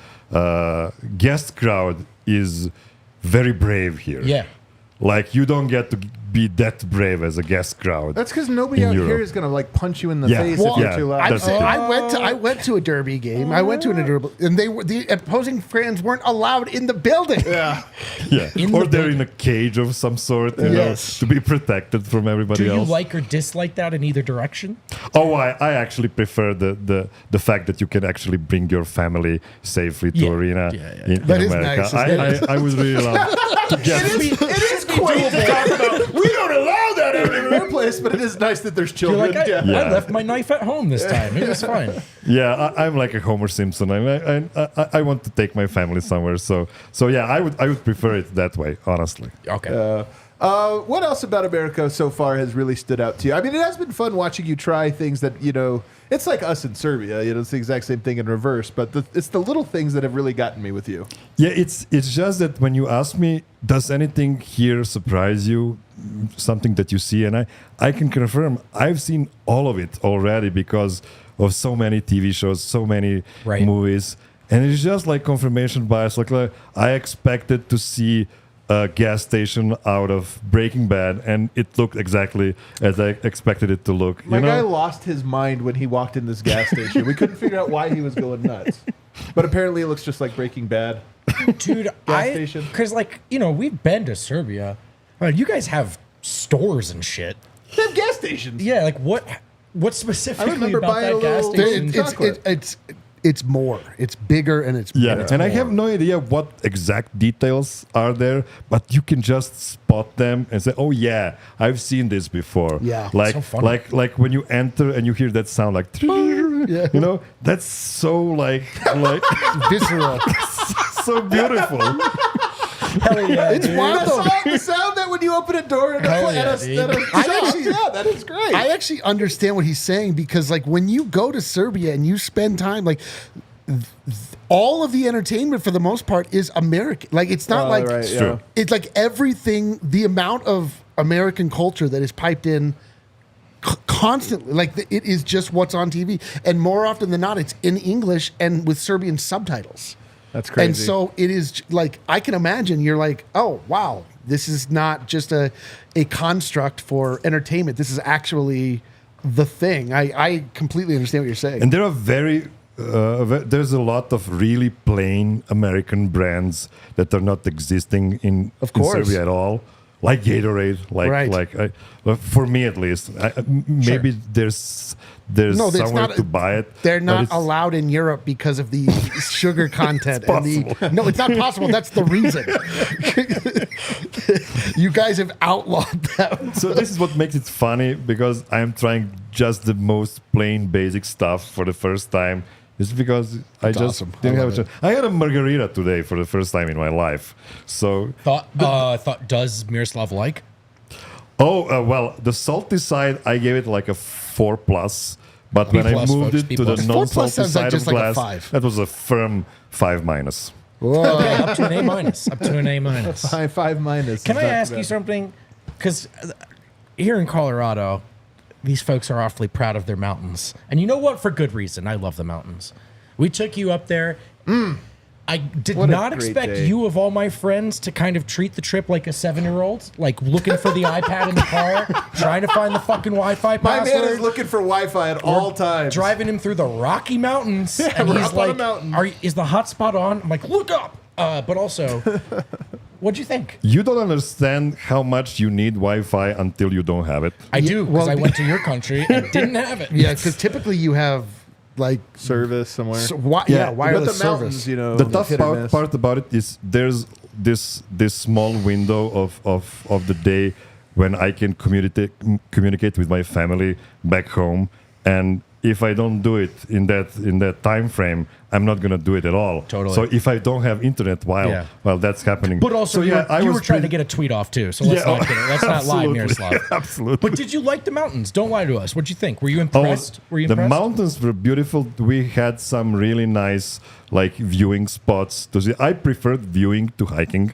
guest crowd is very brave here. Yeah. Like, you don't get to be that brave as a guest crowd. That's because nobody out here is going to punch you in the face if you're too loud. I went to a Derby game. I went to a Derby, and the opposing fans weren't allowed in the building. Yeah. Or they're in a cage of some sort, to be protected from everybody else. Do you like or dislike that in either direction? Oh, I actually prefer the fact that you can actually bring your family safely to arena in America. Nice, I would really love to get it is quaint to talk about. We don't allow that everywhere place, but it is nice that there's children. I left my knife at home this time. It was fine. Yeah, I'm like a Homer Simpson. I want to take my family somewhere. So yeah, I would prefer it that way, honestly. Okay. What else about America so far has really stood out to you? I mean, it has been fun watching you try things that It's like us in Serbia. It's the exact same thing in reverse. But it's the little things that have really gotten me with you. Yeah, it's just that when you ask me, does anything here surprise you? Something that you see, and I can confirm I've seen all of it already because of so many TV shows, so many movies, and it's just like confirmation bias. Like I expected to see a gas station out of Breaking Bad, and it looked exactly as I expected it to look. My guy lost his mind when he walked in this gas station. We couldn't figure out why he was going nuts, but apparently it looks just like Breaking Bad. Dude, station. Because we've been to Serbia. You guys have stores and shit. They have gas stations. Yeah, like what specifically I remember about buying that a gas little station? It's more. It's bigger and it's Yeah, and I more. have no idea what exact details are there, but you can just spot them and say, "Oh yeah, I've seen this before." Yeah, like so funny. like when you enter and you hear that sound, like Yeah. that's so like visceral. so beautiful. Hell yeah, It's dude. wild though. The sound that when you open a door and Hell yeah, dude. that is great. I actually understand what he's saying because, like, when you go to Serbia and you spend time, like, all of the entertainment for the most part is American. Like, it's not like right, It's true. it's like everything. The amount of American culture that is piped in constantly, like it is just what's on TV, and more often than not, it's in English and with Serbian subtitles. That's crazy. And so it is like, I can imagine you're like, oh, wow, this is not just a construct for entertainment. This is actually the thing. I completely understand what you're saying. And there are there's a lot of really plain American brands that are not existing in course. Serbia at all. Like Gatorade, well, for me at least. Maybe there's No, it's somewhere not- to buy it. They're but not it's- allowed in Europe because of the sugar content. No, it's not possible. That's the reason. You guys have outlawed them. So this is what makes it funny, because I'm trying just the most plain basic stuff for the first time. It's because I That's just awesome. didn't I have a love chance. I had a margarita today for the first time in my life. So Thought does Miroslav like? well, the salty side, I gave it like a 4+. But when I plus, moved folks, it B to the plus. 4+ non-salty sounds like side just of like a glass, 5. that was a firm 5-. Whoa. Okay, up to an A minus. Up to an A minus. 5-. Can I ask you something? Because here in Colorado, these folks are awfully proud of their mountains, and you know what? For good reason. I love the mountains. We took you up there. I did What a not great expect day. you, of all my friends, to kind of treat the trip like a 7-year-old, like looking for the iPad in the car, trying to find the fucking Wi-Fi My password. man is looking for Wi-Fi at all times. Driving him through the Rocky Mountains, and we're he's up on a like, mountain. "Is the hotspot on?" I'm like, "Look up." But also, what'd you think? You don't understand how much you need Wi-Fi until you don't have it. I do, because well, I went to your country and didn't have it. Yeah, because typically you have like Service somewhere. wireless but the service. mountains, The tough hit or miss. part about it is there's this small window of the day when I can communicate with my family back home, and if I don't do it in that time frame, I'm not gonna do it at all. Totally. So if I don't have internet Yeah. while that's happening, But also, so you were trying to get a tweet off too, so let's not get it. Let's not lie, Absolutely. Miroslav. Absolutely. But did you like the mountains? Don't lie to us. What'd you think? Were you Oh, impressed? Were you the impressed? mountains were beautiful. We had some really nice viewing spots to see. I preferred viewing to hiking,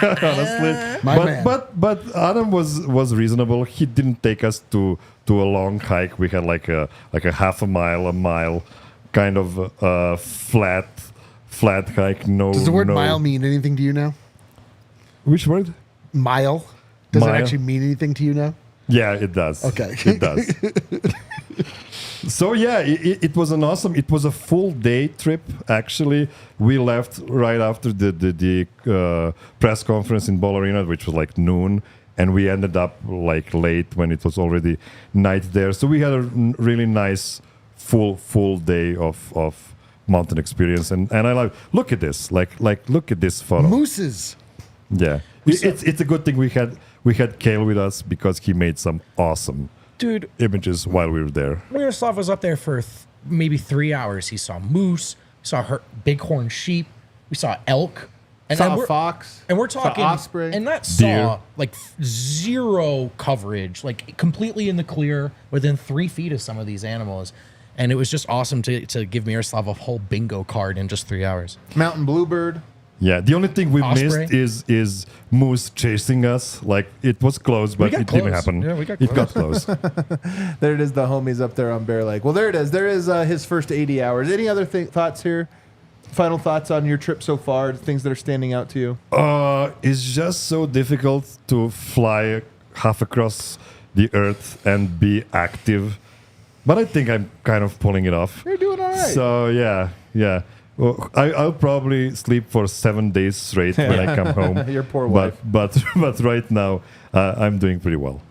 honestly. My man. But Adam was reasonable. He didn't take us to a long hike. We had like a half a mile kind of flat hike. No. Does the word no- mile mean anything to you now? Which word? Mile? Does Mile? it actually mean anything to you now? Yeah, it does. Okay. It does. So yeah, it was an awesome. It was a full day trip. Actually, we left right after the press conference in Ball Arena, which was like noon, and we ended up like late when it was already night there. So we had a really nice full day of mountain experience, and I like look at this, like look at this photo. Mooses. Yeah, it's a good thing we had Kale with us, because he made some awesome Dude, images while we were there. Miroslav was up there for maybe 3 hours. He saw moose, saw bighorn sheep, we saw elk. Saw a fox. And we're saw talking osprey. and that Deer. saw like zero coverage, like completely in the clear within 3 feet of some of these animals. And it was just awesome to give Miroslav a whole bingo card in just 3 hours. Mountain bluebird. Yeah, the only thing we Osprey? missed is moose chasing us. Like it was close, but got it didn't close. happen. Yeah, we got It got close. There it is, the homies up there on Bear Lake. Well, there it is. There is his first 80 hours. Any other thoughts here? Final thoughts on your trip so far? Things that are standing out to you? It's just so difficult to fly half across the earth and be active. But I think I'm kind of pulling it off. You're doing all right. So yeah. Well, I'll probably sleep for 7 days straight when I come home. Your poor wife. But right now I'm doing pretty well.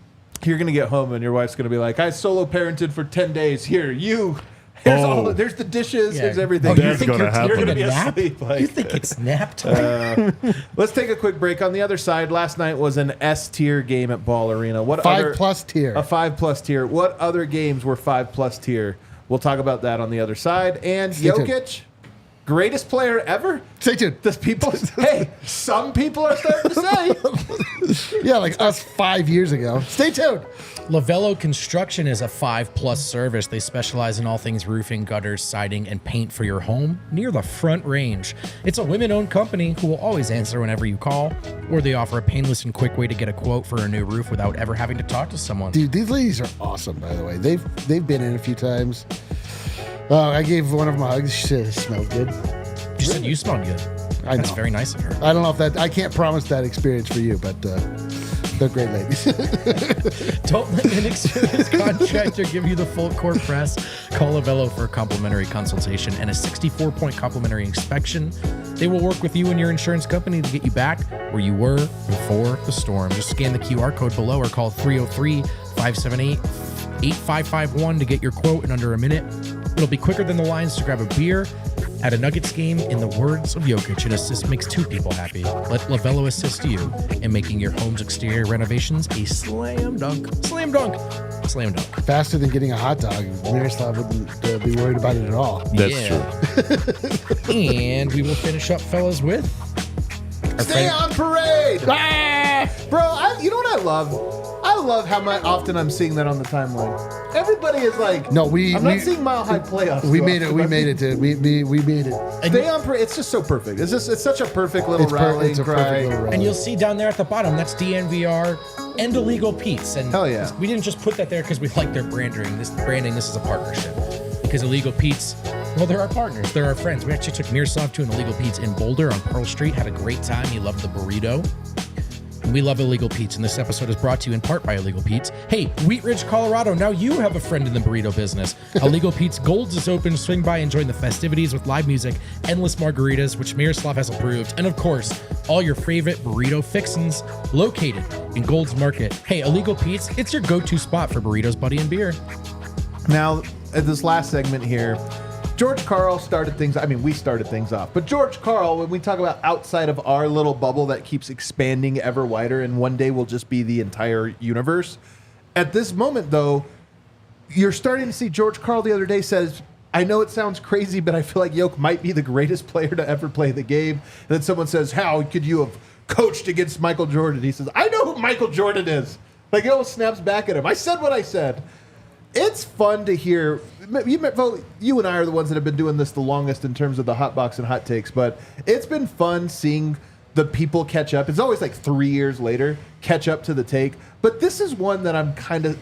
You're going to get home and your wife's going to be like, I solo parented for 10 days. Here, you. There's the dishes. Yeah. Here's everything. you That's think gonna you're happen. taking You're a gonna be nap? asleep, like- You think it's nap time? Let's take a quick break. On the other side, last night was an S tier game at Ball Arena. What 5+ tier. A 5+ tier. What other games were 5+ tier? We'll talk about that on the other side. And Stay tuned. Jokic, greatest player ever? Stay tuned. Hey, some people are starting to say. Yeah, like us 5 years ago. Stay tuned. Lavello Construction is a 5+ service. They specialize in all things roofing, gutters, siding, and paint for your home near the Front Range. It's a women-owned company who will always answer whenever you call, or they offer a painless and quick way to get a quote for a new roof without ever having to talk to someone. Dude, these ladies are awesome, by the way. They've been in a few times. I gave one of them a hug. She smelled good. You said you smelled good. I That's know. very nice of her. I don't know if I can't promise that experience for you, but they're great ladies. Don't let an inexperienced contractor give you the full court press. Call Lavello for a complimentary consultation and a 64-point complimentary inspection. They will work with you and your insurance company to get you back where you were before the storm. Just scan the QR code below or call 303-578-8551 to get your quote in under a minute. It'll be quicker than the lines to grab a beer at a Nuggets game. In the words of Jokic, an assist makes 2 people happy. Let Lavello assist you in making your home's exterior renovations a slam dunk. Slam dunk. Slam dunk. Faster than getting a hot dog. Miroslav wouldn't be worried about it at all. That's true. And we will finish up, fellas, with our Stay friend- on parade. Ah! Bro, you know what I love? I love how often I'm seeing that on the timeline. Everybody is like, No, I'm not seeing Mile High playoffs. We too made it. often. We made it. We made it. Stay on parade. It's just so perfect. It's such a perfect little rallying It's a cry. perfect little rally. And you'll see down there at the bottom, that's DNVR and Illegal Pete's. And Hell yeah. we didn't just put that there because we like their branding. This is a partnership. Because Illegal Pete's, well, they're our partners. They're our friends. We actually took Miroslav to an Illegal Pete's in Boulder on Pearl Street. Had a great time. He loved the burrito. And we love Illegal Pete's, and this episode is brought to you in part by Illegal Pete's. Hey, Wheat Ridge, Colorado, now you have a friend in the burrito business. Illegal Pete's Gold's is open. Swing by and join the festivities with live music, endless margaritas, which Miroslav has approved, and of course, all your favorite burrito fixins located in Gold's Market. Hey, Illegal Pete's, it's your go-to spot for burritos, buddy, and beer. Now, at this last segment here, George Karl started things. I mean, we started things off. But George Karl, when we talk about outside of our little bubble that keeps expanding ever wider and one day will just be the entire universe, at this moment, though, you're starting to see George Karl the other day says, I know it sounds crazy, but I feel like Jokic might be the greatest player to ever play the game. And then someone says, how could you have coached against Michael Jordan? He says, I know who Michael Jordan is. Like, it almost snaps back at him. I said what I said. It's fun to hear. You and I are the ones that have been doing this the longest in terms of the hot box and hot takes, but it's been fun seeing the people catch up. It's always like 3 years later, catch up to the take. But this is one that I'm kind of.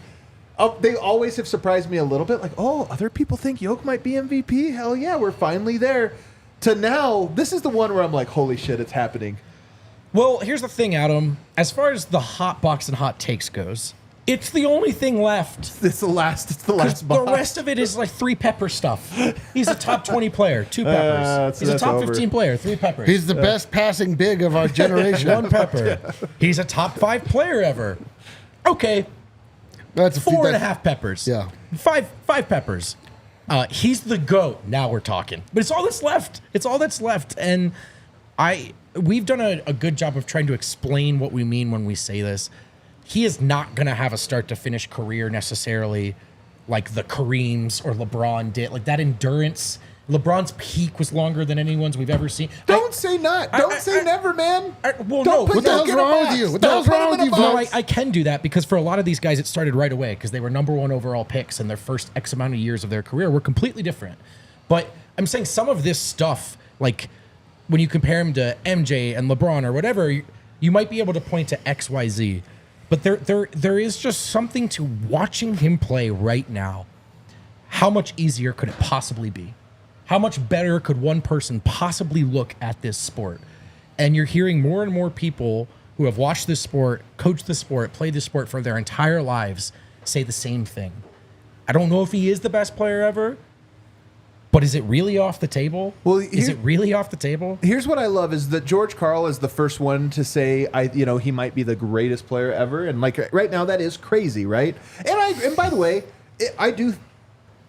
They always have surprised me a little bit. Like, oh, other people think Jokic might be MVP. Hell yeah, we're finally there. To now, this is the one where I'm like, holy shit, it's happening. Well, here's the thing, Adam. As far as the hot box and hot takes goes, it's the only thing left. It's the last. It's the 'Cause last. the box. rest of it is like 3 pepper stuff. He's a top 20 player, 2 peppers. He's a that's top over. 15 player, 3 peppers. He's the best passing big of our generation. 1 pepper. He's a top 5 player ever. Okay, That's 4.5 peppers. Yeah. 5 peppers. He's the GOAT. Now we're talking. But it's all that's left. It's all that's left. And we've done a good job of trying to explain what we mean when we say this. He is not going to have a start to finish career necessarily like the Kareems or LeBron did. Like that endurance LeBron's peak was longer than anyone's we've ever seen. Don't say never, man. Well, Don't no. put What the don't hell's get a wrong with box. you? What the hell's Don't put wrong him with in a you, No, box. I can do that because for a lot of these guys, it started right away because they were number 1 overall picks and their first X amount of years of their career were completely different. But I'm saying some of this stuff, like when you compare him to MJ and LeBron or whatever, you might be able to point to X, Y, Z. But there is just something to watching him play right now. How much easier could it possibly be? How much better could one person possibly look at this sport? And you're hearing more and more people who have watched this sport, coached the sport, played the sport for their entire lives say the same thing. I don't know if he is the best player ever, but is it really off the table? Well, is it really off the table? Here's what I love is that George Karl is the first one to say he might be the greatest player ever, and like right now that is crazy, right? And by the way,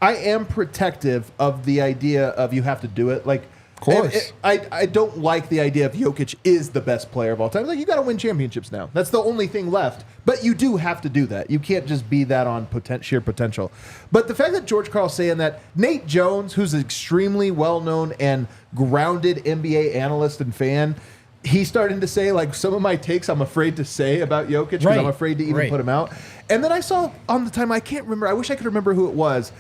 I am protective of the idea of you have to do it. Like, of course, I don't like the idea of Jokic is the best player of all time. Like, you got to win championships now. That's the only thing left. But you do have to do that. You can't just be that on sheer potential. But the fact that George Karl's saying that, Nate Jones, who's an extremely well-known and grounded NBA analyst and fan, he's starting to say, like, some of my takes I'm afraid to say about Jokic because I'm afraid to even put him out. And then I saw on the time, I can't remember, I wish I could remember who it was.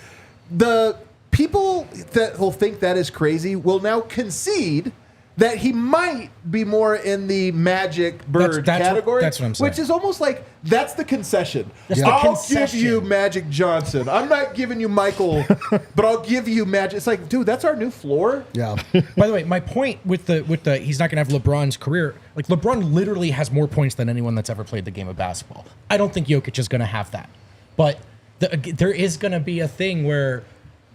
The people that will think that is crazy will now concede that he might be more in the Magic Bird category. That's what I'm saying. Which is almost like, that's the concession. That's the I'll concession. give you Magic Johnson. I'm not giving you Michael, but I'll give you Magic. It's like, dude, that's our new floor. Yeah. By the way, my point with the he's not going to have LeBron's career. Like, LeBron literally has more points than anyone that's ever played the game of basketball. I don't think Jokic is going to have that. But there is going to be a thing where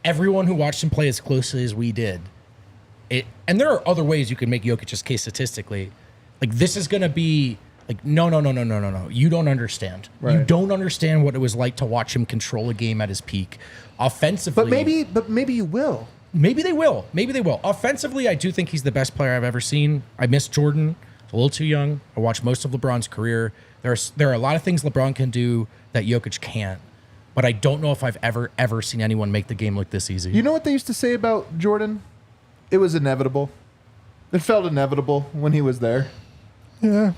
everyone who watched him play as closely as we did, and there are other ways you can make Jokic's case statistically. Like, this is going to be like, no. You don't understand. Right. You don't understand what it was like to watch him control a game at his peak. Offensively. But maybe you will. Maybe they will. Offensively, I do think he's the best player I've ever seen. I miss Jordan. A little too young. I watched most of LeBron's career. There are a lot of things LeBron can do that Jokic can't. But I don't know if I've ever seen anyone make the game look this easy. You know what they used to say about Jordan? It was inevitable. It felt inevitable when he was there. Yeah.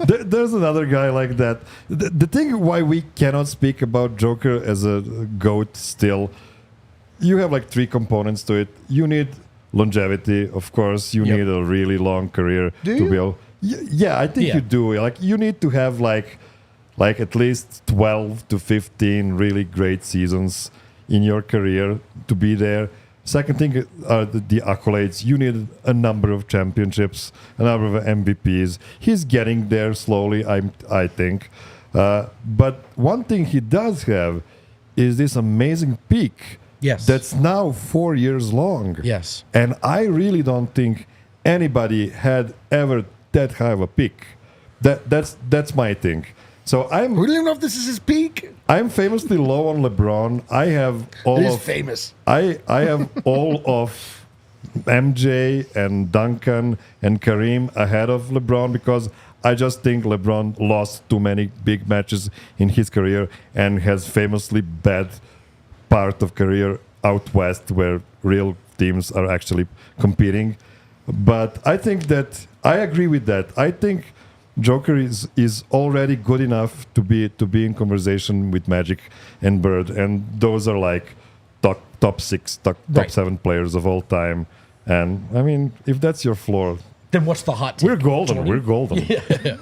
There's another guy like that. The thing why we cannot speak about Joker as a GOAT still, you have like 3 components to it. You need longevity, of course. You need a really long career to be able. Yeah, I think you do. Like, you need to have like at least 12 to 15 really great seasons in your career to be there. Second thing are the accolades. You need a number of championships, a number of MVPs. He's getting there slowly, I think. But one thing he does have is this amazing peak. Yes. That's now 4 years long. Yes. And I really don't think anybody had ever that high of a peak. That's my thing. So We don't even know if this is his peak. I'm famously low on LeBron. I have all He's of famous. I have all of MJ and Duncan and Kareem ahead of LeBron because I just think LeBron lost too many big matches in his career and has famously bad part of career out west where real teams are actually competing. But I think that I agree with that. I think Joker is already good enough to be in conversation with Magic and Bird, and those are like top 6, top 7 players of all time. And I mean, if that's your floor, Then what's the hot take? we're golden. Jordan? We're golden.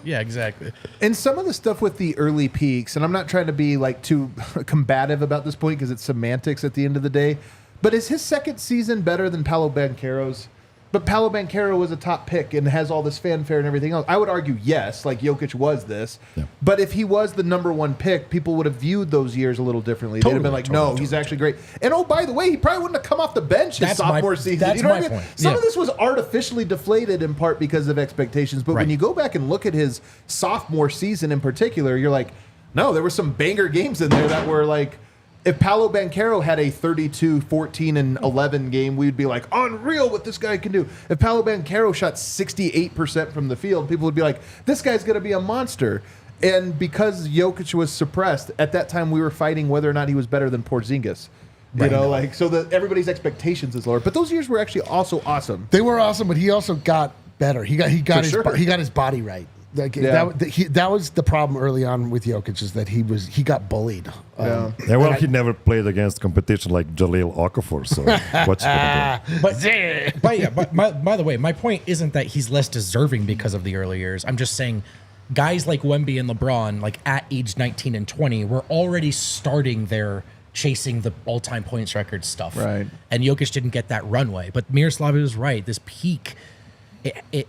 Yeah, exactly. And some of the stuff with the early peaks, and I'm not trying to be like too combative about this point because it's semantics at the end of the day, but is his second season better than Paolo Banchero's? But Paolo Banchero was a top pick and has all this fanfare and everything else. I would argue yes, like Jokic was this. Yeah. But if he was the number 1 pick, people would have viewed those years a little differently. They'd have been like, he's actually great. And oh, by the way, he probably wouldn't have come off the bench his sophomore season. That's you know my what I mean? point. Some of this was artificially deflated in part because of expectations. But when you go back and look at his sophomore season in particular, you're like, no, there were some banger games in there that were like, if Paolo Banchero had a 32, 14, and 11 game, we'd be like, unreal what this guy can do. If Paolo Banchero shot 68% from the field, people would be like, this guy's going to be a monster. And because Jokic was suppressed, at that time we were fighting whether or not he was better than Porzingis. You know, like so that everybody's expectations is lower. But those years were actually also awesome. They were awesome, but he also got better. He got For he got sure. his body right. Like Yeah. that was the problem early on with Jokic, is that he got bullied. Yeah. Yeah, well, he never played against competition like Jaleel Okafor, so what's he gonna do? But by the way, my point isn't that he's less deserving because of the early years. I'm just saying guys like Wemby and LeBron, like at age 19 and 20, were already starting their chasing the all-time points record stuff. Right. And Jokic didn't get that runway. But Miroslav is right. This peak, it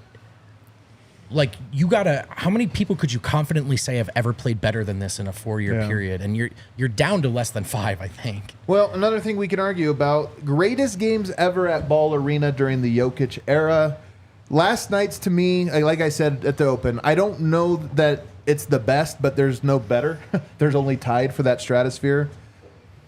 like you gotta, how many people could you confidently say have ever played better than this in a 4-year Yeah. period? And you're down to less than 5, I think. Well, another thing we can argue about, greatest games ever at Ball Arena during the Jokic era. Last night's, to me, like I said at the Open, I don't know that it's the best, but there's no better. There's only tied for that stratosphere.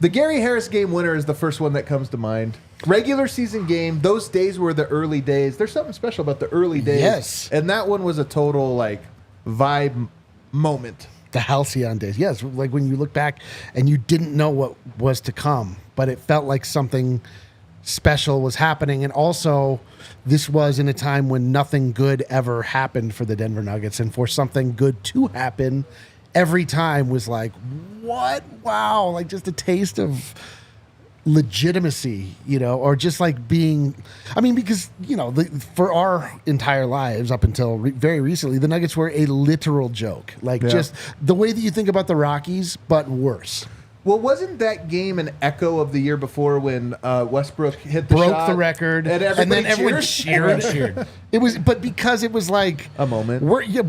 The Gary Harris game winner is the first one that comes to mind. Regular season game, those days were the early days. There's something special about the early days. Yes. And that one was a total, like, vibe moment. The halcyon days. Yes, like when you look back and you didn't know what was to come, but it felt like something special was happening. And also, this was in a time when nothing good ever happened for the Denver Nuggets. And for something good to happen, every time was like, what? Wow. Like just a taste of legitimacy, you know, or just like being, I mean, because, you know, for our entire lives up until very recently, the Nuggets were a literal joke. Like just the way that you think about the Rockies, but worse. Well, wasn't that game an echo of the year before when Westbrook hit the Broke shot the record, and then everyone cheered? cheered. It was, but because it was like A moment.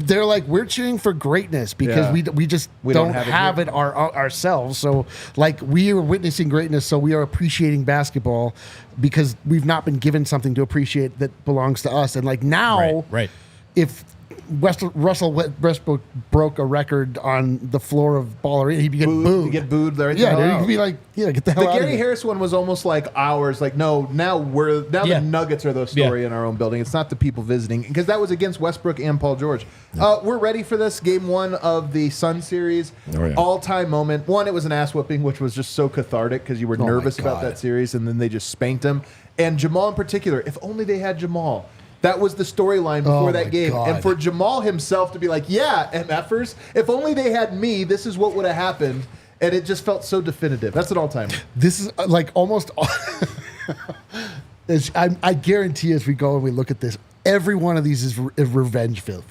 They're like, we're cheering for greatness because Yeah. we just We don't don't have have it it ourselves. So like we are witnessing greatness, so we are appreciating basketball because we've not been given something to appreciate that belongs to us. And like now, Right. if Russell Westbrook broke a record on the floor of Ball Arena, he'd be getting booed. You get booed there. Yeah, he'd be like, yeah, get the hell The out of Gary here. Harris one was almost like ours. Like, no, now Yeah. the Nuggets are the story in our own building. It's not the people visiting, because that was against Westbrook and Paul George. We're ready for this game one of the Sun series. Oh, yeah. All-time moment. One, it was an ass whooping, which was just so cathartic because you were my nervous about God. that series, and then they just spanked him. And Jamal in particular, if only they had Jamal. That was the storyline before Oh, that my game. God. And for Jamal himself to be like, yeah, MFers, if only they had me, this is what would have happened. And it just felt so definitive. That's an all-timer. This is like almost. I guarantee as we go and we look at this, every one of these is revenge fueled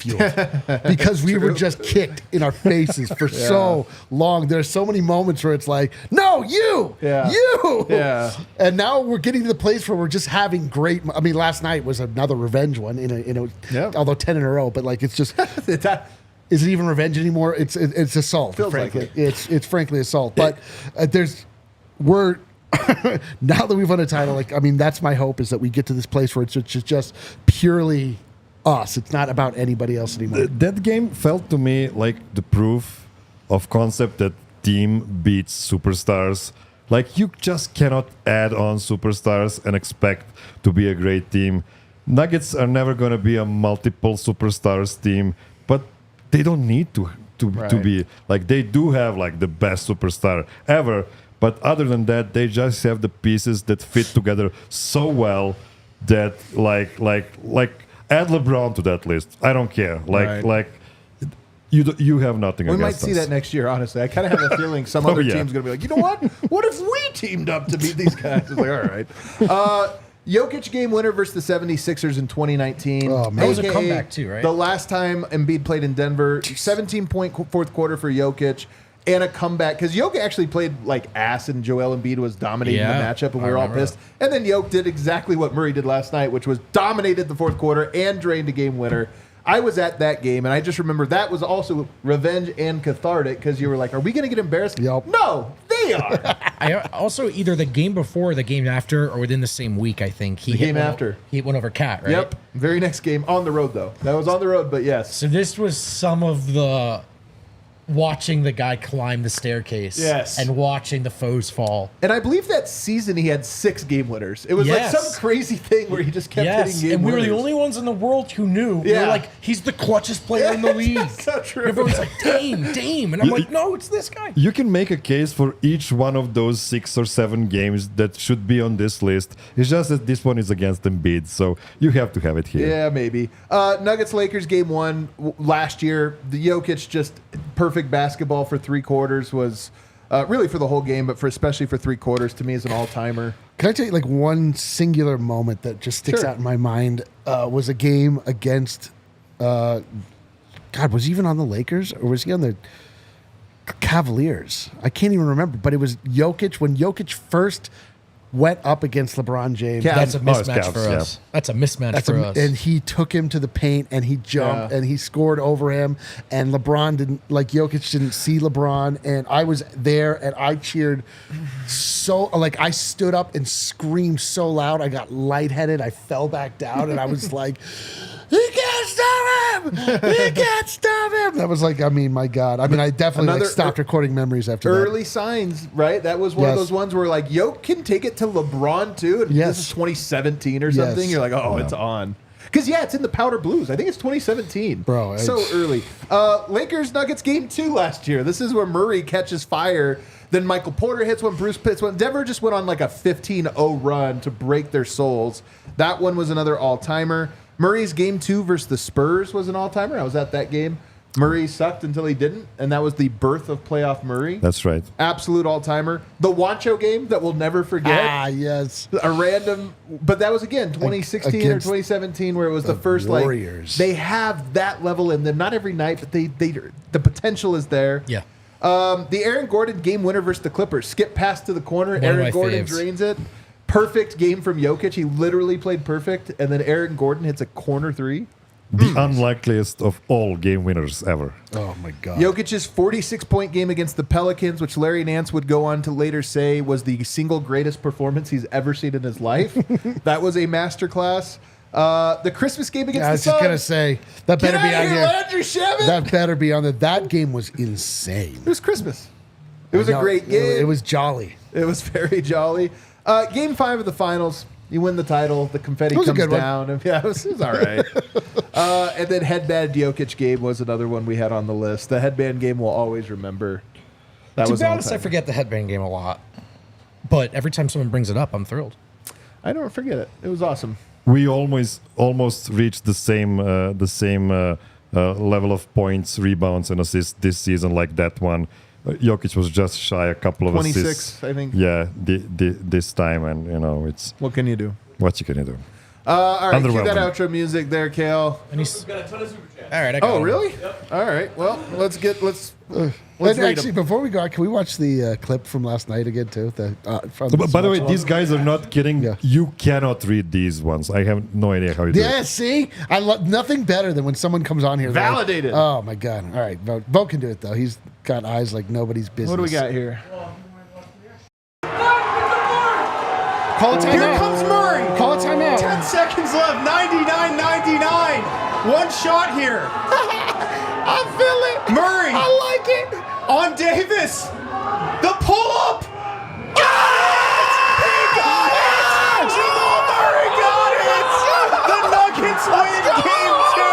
because we were just kicked in our faces for so long. There's so many moments where it's like, no, you, you, and now we're getting to the place where we're just having great. I mean, last night was another revenge one although 10 in a row, but like it's just. Is it even revenge anymore? It's assault. Feels frankly, like it. it's frankly assault. But we're now that we've won a title. Like, I mean, that's my hope, is that we get to this place where it's just purely us. It's not about anybody else anymore. That game felt to me like the proof of concept that team beats superstars. Like, you just cannot add on superstars and expect to be a great team. Nuggets are never going to be a multiple superstars team, but they don't need to be. Like, they do have like the best superstar ever, but other than that, they just have the pieces that fit together so well that like add LeBron to that list. I don't care. Like you have nothing We against might us. see that next year, honestly. I kind of have a feeling some other yeah. team's going to be like, you know what? What if we teamed up to beat these guys? It's like, all right. Jokic game winner versus the 76ers in 2019. Oh, man. That was a AKA comeback too, right? The last time Embiid played in Denver, 17-point fourth quarter for Jokic, and a comeback. Because Jokic actually played like ass, and Joel Embiid was dominating the matchup, and we were all remember pissed. And then Jokic did exactly what Murray did last night, which was dominated the fourth quarter and drained a game winner. I was at that game, and I just remember that was also revenge and cathartic, because you were like, are we going to get embarrassed? Yep. No, they are. I also either the game before or the game after, or within the same week, I think he game after. He went over Cat, right? Yep. Very next game on the road, though. That was on the road, but yes. So this was some of the watching the guy climb the staircase. Yes. And watching the foes fall. And I believe that season he had 6 game winners. It was Yes. like some crazy thing where he just kept hitting Yes, game and we were winners. the only ones in the world who knew. We Yeah. were like, he's the clutchest player in the league. That's so true. Everyone's like, Dame. And I'm like, no, it's this guy. You can make a case for each one of those 6 or 7 games that should be on this list. It's just that this one is against Embiid, so you have to have it here. Yeah, maybe. Nuggets-Lakers game 1 last year. The Jokic just perfect basketball for 3 quarters was really for the whole game, but especially for 3 quarters to me is an all-timer. Can I tell you like one singular moment that just sticks Sure. out in my mind? Was a game against, God, was he even on the Lakers or was he on the Cavaliers? I can't even remember, but it was Jokic when Jokic first went up against LeBron James. Cavs. That's a Oh, it's mismatch Cavs, for yeah. us. That's a mismatch That's for us. and he took him to the paint and he jumped Yeah. and he scored over him and LeBron didn't like Jokic didn't see LeBron and I was there and I cheered so like I stood up and screamed so loud I got lightheaded. I fell back down and I was like, he can't stop him! He can't stop him! That was like, I mean, my God. I mean, I definitely like, Another stopped recording memories after Early signs, right? That was one of Yes. those ones where like Jokic can take it to LeBron too. And Yes. This is 2017 or Yes. something. You're like, oh, it's on. Because yeah, it's in the Powder Blues. I think it's 2017. Bro, so it's- early. Lakers Nuggets game 2 last year. This is where Murray catches fire. Then Michael Porter hits one. Bruce Pitts one. Denver just went on like a 15-0 run to break their souls. That one was another all-timer. Murray's game 2 versus the Spurs was an all-timer. I was at that game. Murray sucked until he didn't, and that was the birth of playoff Murray. That's right. Absolute all-timer. The Wancho game that we'll never forget. Ah, yes. A random, but that was again 2016 or Against 2017 where it was the first Warriors. like they have that level in them. Not every night, but they the potential is there. yeah. The Aaron Gordon game winner versus the Clippers. Skip pass to the corner. of Aaron my Gordon faves. drains it. Perfect game from Jokic. He literally played perfect, and then Aaron Gordon hits a corner 3. The unlikeliest of all game winners ever. Oh, my God. Jokic's 46-point game against the Pelicans, which Larry Nance would go on to later say was the single greatest performance he's ever seen in his life. That was a masterclass. The Christmas game against I the was just Suns. going to say, that Get better out be of on here, here. Landry Shamet. That better be on there. That game was insane. It was Christmas. It was a No, great game. It was jolly. It was very jolly. Game 5 of the finals. You win the title. The confetti It was a comes good one. down. And, yeah, it was all right. And then headband Jokic game was another one we had on the list. The headband game we'll always remember. That To was be honest, I all-time. forget the headband game a lot. But every time someone brings it up, I'm thrilled. I don't forget it. It was awesome. We almost reached the same level of points, rebounds, and assists this season like that one. Jokic was just shy a couple of 26, assists. I think. Yeah, this time, and it's What can you do? what you can do. All right, cue that Underwhelming. outro music there, Kale. And he's, Got a ton of super chats. all right, I got Oh, him. really? All right. Well, let's And read actually, 'em. before we go, can we watch the clip from last night again, too? By the way, these guys are not kidding. Yeah. You cannot read these ones. I have no idea how you do Yeah, it. see? I love nothing better than when someone comes on here. they're like, Validated. oh, my God. All right. Vote can do it, though. He's got eyes like nobody's business. What do we got here? Call a timeout. Here comes Murray. Call a timeout. 10 seconds left. 99-99. One shot here. I feel it. Murray I like it. on Davis. The pull-up. He got it. Jamal Murray got it. The Nuggets win game 2.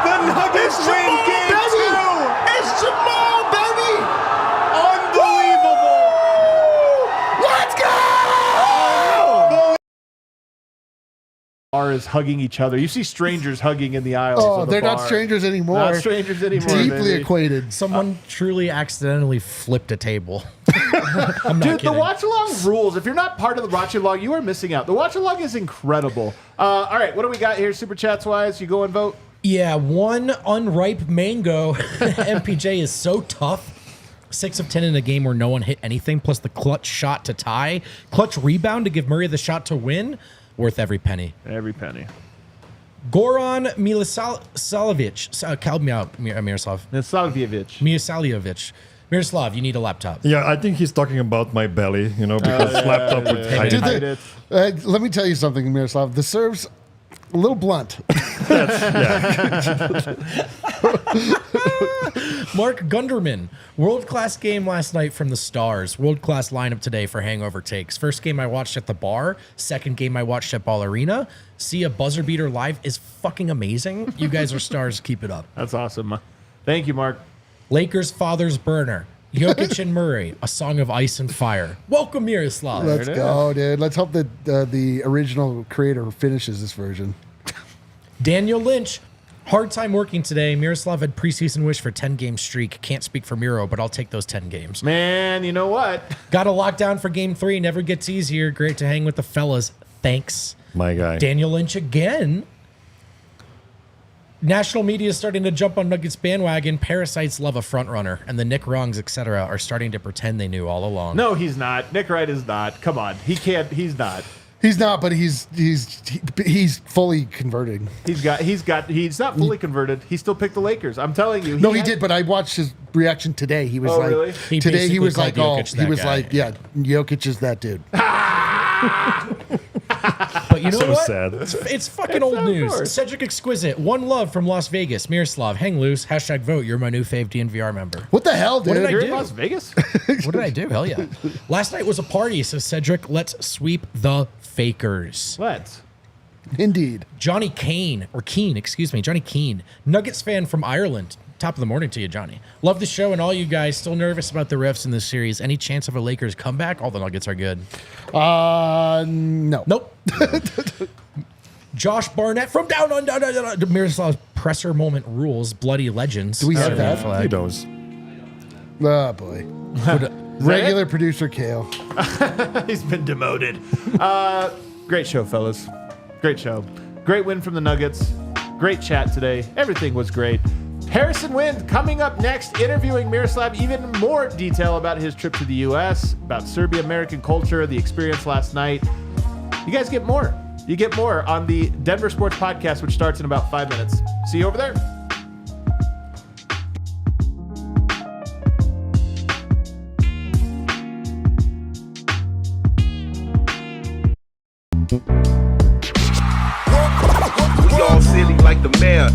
The Nuggets win game 2. It's Jamal, baby. Unbelievable. Let's go. Bar is hugging each other. You see strangers hugging in the aisles. Oh, of the they're not bar. strangers anymore. Not strangers anymore. Deeply baby. acquainted. Someone truly accidentally flipped a table. I'm not Dude, the kidding. watch along rules. If you're not part of the watch along, you are missing out. The watch along is incredible. All right, what do we got here, super chats wise? You go and vote. Yeah, one unripe mango. MPJ is so tough. 6 of 10 in a game where no one hit anything, plus the clutch shot to tie, clutch rebound to give Murray the shot to win. Worth every penny. Every penny. Goran Milosaljevic. Help me out, Miroslav. Nasavjevic. Miroslav, you need a laptop. Yeah, I think he's talking about my belly, because laptop would hide Dude, it. let me tell you something, Miroslav. The Serbs A little blunt. Mark Gunderman, world-class game last night from the Stars. World-class lineup today for Hangover Takes. First game I watched at the bar. Second game I watched at Ball Arena. See a buzzer beater live is fucking amazing. You guys are stars. Keep it up. That's awesome. Thank you, Mark. Lakers' father's burner. Jokic and Murray, a song of ice and fire. Welcome, Miroslav. Let's go, dude. Let's hope that the original creator finishes this version. Daniel Lynch, hard time working today. Miroslav had preseason wish for 10-game streak. Can't speak for Miro, but I'll take those 10 games. Man, you know what? Got a lockdown for game 3. Never gets easier. Great to hang with the fellas. Thanks. My guy. Daniel Lynch again. National media is starting to jump on Nuggets bandwagon. Parasites love a front runner, and the Nick Wrongs, etc., are starting to pretend they knew all along. No, he's not. Nick Wright is not. Come on, he can't. He's not. He's not, but he's fully converting. He's not fully converted. He still picked the Lakers. I'm telling you. He did, but I watched his reaction today. He was like, really? Today he was like, Jokic yeah, Jokic is that dude. But you know So what? sad. It's fucking old news. course. Cedric Exquisite, one love from Las Vegas. Miroslav, hang loose. # vote. You're my new fave DNVR member. What the hell, dude? did I You're do? in Las Vegas. What did I do? Hell yeah. Last night was a party, says Cedric. Let's sweep the fakers. Let's. Indeed. Johnny Kane, or Keane, excuse me, Johnny Keane, Nuggets fan from Ireland. Top of the morning to you, Johnny. Love the show and all you guys. Still nervous about the refs in this series. Any chance of a Lakers comeback? All the Nuggets are good. No. Nope. Josh Barnett from down on Miroslav's presser moment rules. Bloody legends. Do we have that? He knows. Oh, boy. Regular producer Kale. He's been demoted. Great show, fellas. Great show. Great win from the Nuggets. Great chat today. Everything was great. Harrison Wind coming up next, interviewing Miroslav, even more detail about his trip to the U.S., about Serbia, American culture, the experience last night. You guys get more. You get more on the Denver Sports Podcast, which starts in about 5 minutes. See you over there. We all silly like the mayor.